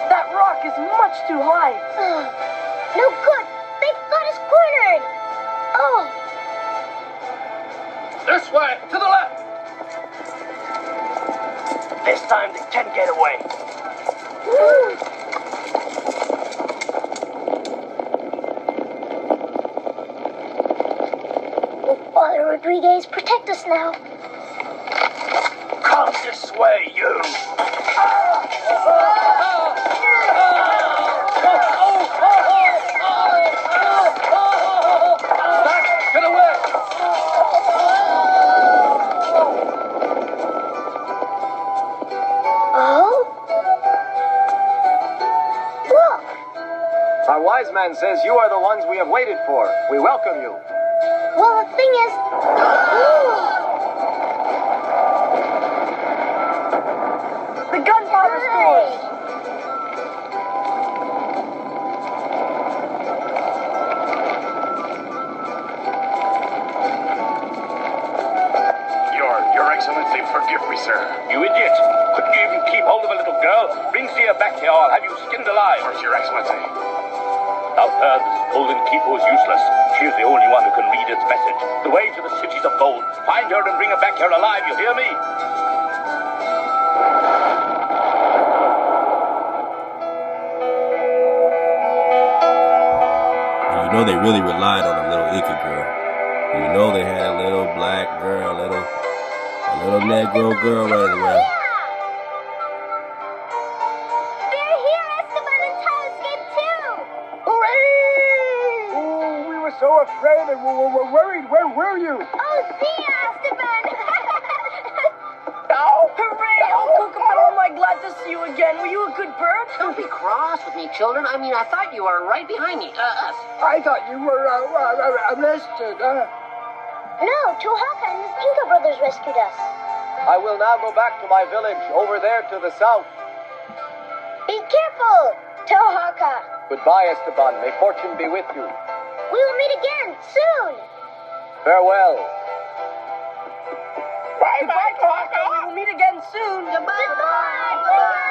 That rock is much too high. No good! They've got us cornered! Oh! This way! To the left! This time they can get away. Father Rodriguez, protect us now. Come this way, you! Back to the west! Oh? Look! Our wise man says you are the ones we have waited for. We welcome you. Well, the thing is... The gunpowder stores! Your Excellency, forgive me, sir. You idiot! Couldn't you even keep hold of a little girl? Bring Zia back here, I'll have you skinned alive. Of course, Your Excellency. Out there, this golden keeper is useless. She is the only one who can read its message. The way to the cities of gold. Find her and bring her back here alive, you hear me? You know they really relied on a little Inca girl. You know they had a little black girl, a little Negro girl running around. They're here! Esteban and Tao escaped too! Hooray! Oh, we were so afraid and we were worried. Where were you? Oh, see ya, Esteban! Hooray! Oh, Kookaburra, am I glad to see you again. Were you a good bird? Don't be cross with me, children. I mean, I thought you were right behind me. Us. I thought you were arrested. No, Tuhaca and his Inca brothers rescued us. I will now go back to my village over there to the south. Be careful, Tuhaca. Goodbye, Esteban. May fortune be with you. We will meet again soon. Farewell. Bye-bye, Tuhaca. We will meet again soon. Goodbye. Goodbye.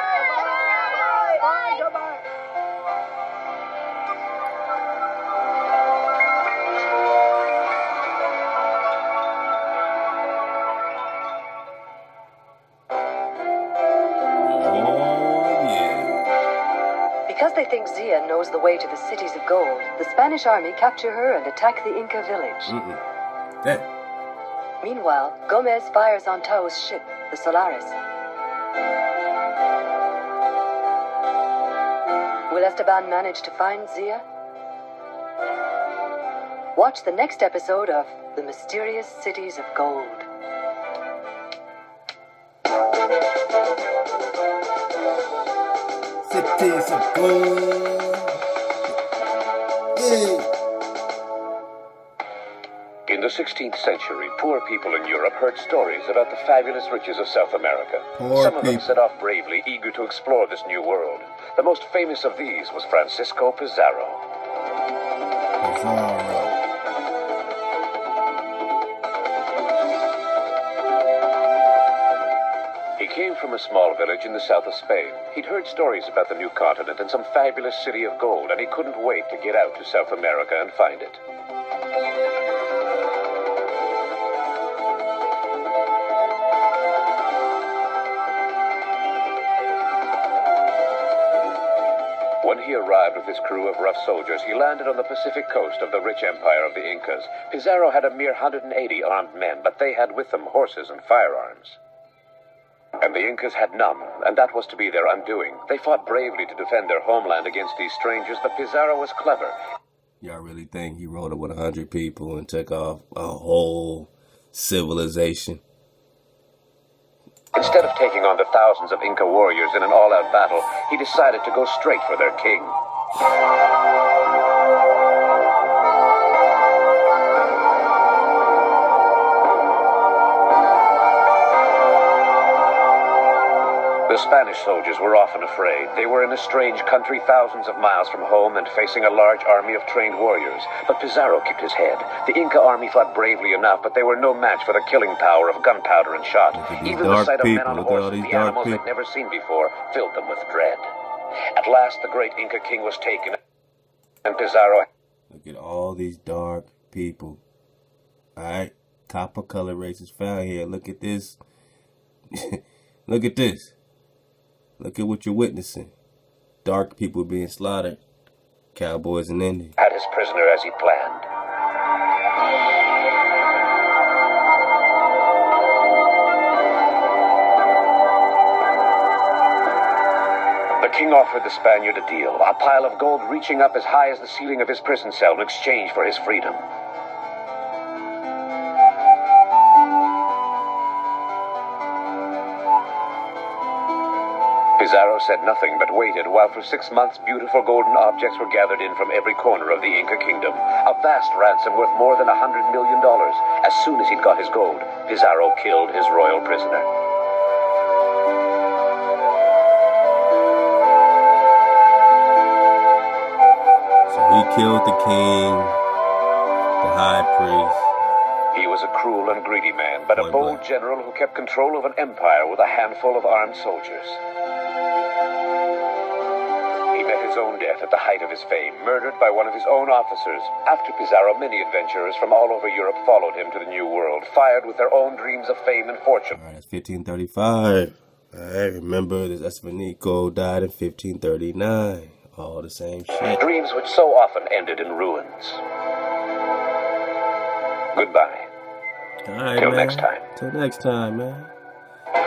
Because they think Zia knows the way to the cities of gold, the Spanish army capture her and attack the Inca village. Hey. Meanwhile, Gomez fires on Tao's ship, the Solaris. Will Esteban manage to find Zia? Watch the next episode of The Mysterious Cities of Gold. Cities of gold. Hey. In the 16th century, poor people in Europe heard stories about the fabulous riches of South America. Some of them set off bravely, eager to explore this new world. The most famous of these was Francisco Pizarro. He came from a small village in the south of Spain. He'd heard stories about the new continent and some fabulous city of gold, and he couldn't wait to get out to South America and find it. he arrived with his crew of rough soldiers, he landed on the Pacific coast of the rich empire of the Incas. Pizarro had a mere 180 armed men, but they had with them horses and firearms. And the Incas had none, and that was to be their undoing. They fought bravely to defend their homeland against these strangers, but Pizarro was clever. Y'all really think he rode up with 100 people and took off a whole civilization? Instead of taking on the thousands of Inca warriors in an all-out battle, he decided to go straight for their king. The Spanish soldiers were often afraid. They were in a strange country thousands of miles from home and facing a large army of trained warriors. But Pizarro kept his head. The Inca army fought bravely enough, but they were no match for the killing power of gunpowder and shot. Even the sight of men on horses, the animals they'd never seen before, filled them with dread. At last, the great Inca king was taken, and Pizarro... Look at all these dark people. Alright, copper color races found here. Look at this. Look at this. Look at what you're witnessing. Dark people being slaughtered. Cowboys and Indians. Had his prisoner as he planned. The king offered the Spaniard a deal, a pile of gold reaching up as high as the ceiling of his prison cell in exchange for his freedom. Pizarro said nothing but waited while for 6 months beautiful golden objects were gathered in from every corner of the Inca kingdom. A vast ransom worth more than $100 million. As soon as he'd got his gold, Pizarro killed his royal prisoner. So he killed the king, the high priest. He was a cruel and greedy man, but a bold general who kept control of an empire with a handful of armed soldiers. He met his own death at the height of his fame, murdered by one of his own officers. After Pizarro, many adventurers from all over Europe followed him to the New World, fired with their own dreams of fame and fortune. All right, that's 1535. All right, remember, this Estevanico died in 1539. All the same shit. Dreams which so often ended in ruins. Goodbye. All right, Till man. next time. Till next time, man.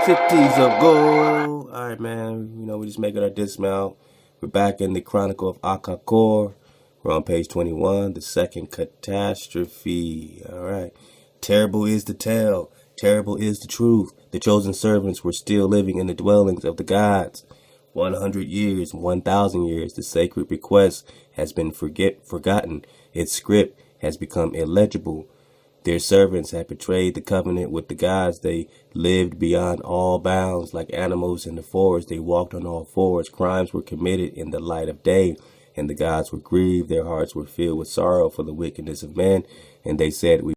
Cities of gold. All right, man. You know, we're just making our dismount. We're back in the Chronicle of Akakor. We're on page 21, the second catastrophe. All right. Terrible is the tale. Terrible is the truth. The chosen servants were still living in the dwellings of the gods. 100 years, 1,000 years, the sacred request has been forgotten. Its script has become illegible. Their servants had betrayed the covenant with the gods. They lived beyond all bounds like animals in the forest. They walked on all fours. Crimes were committed in the light of day, and the gods were grieved. Their hearts were filled with sorrow for the wickedness of men, and they said, "We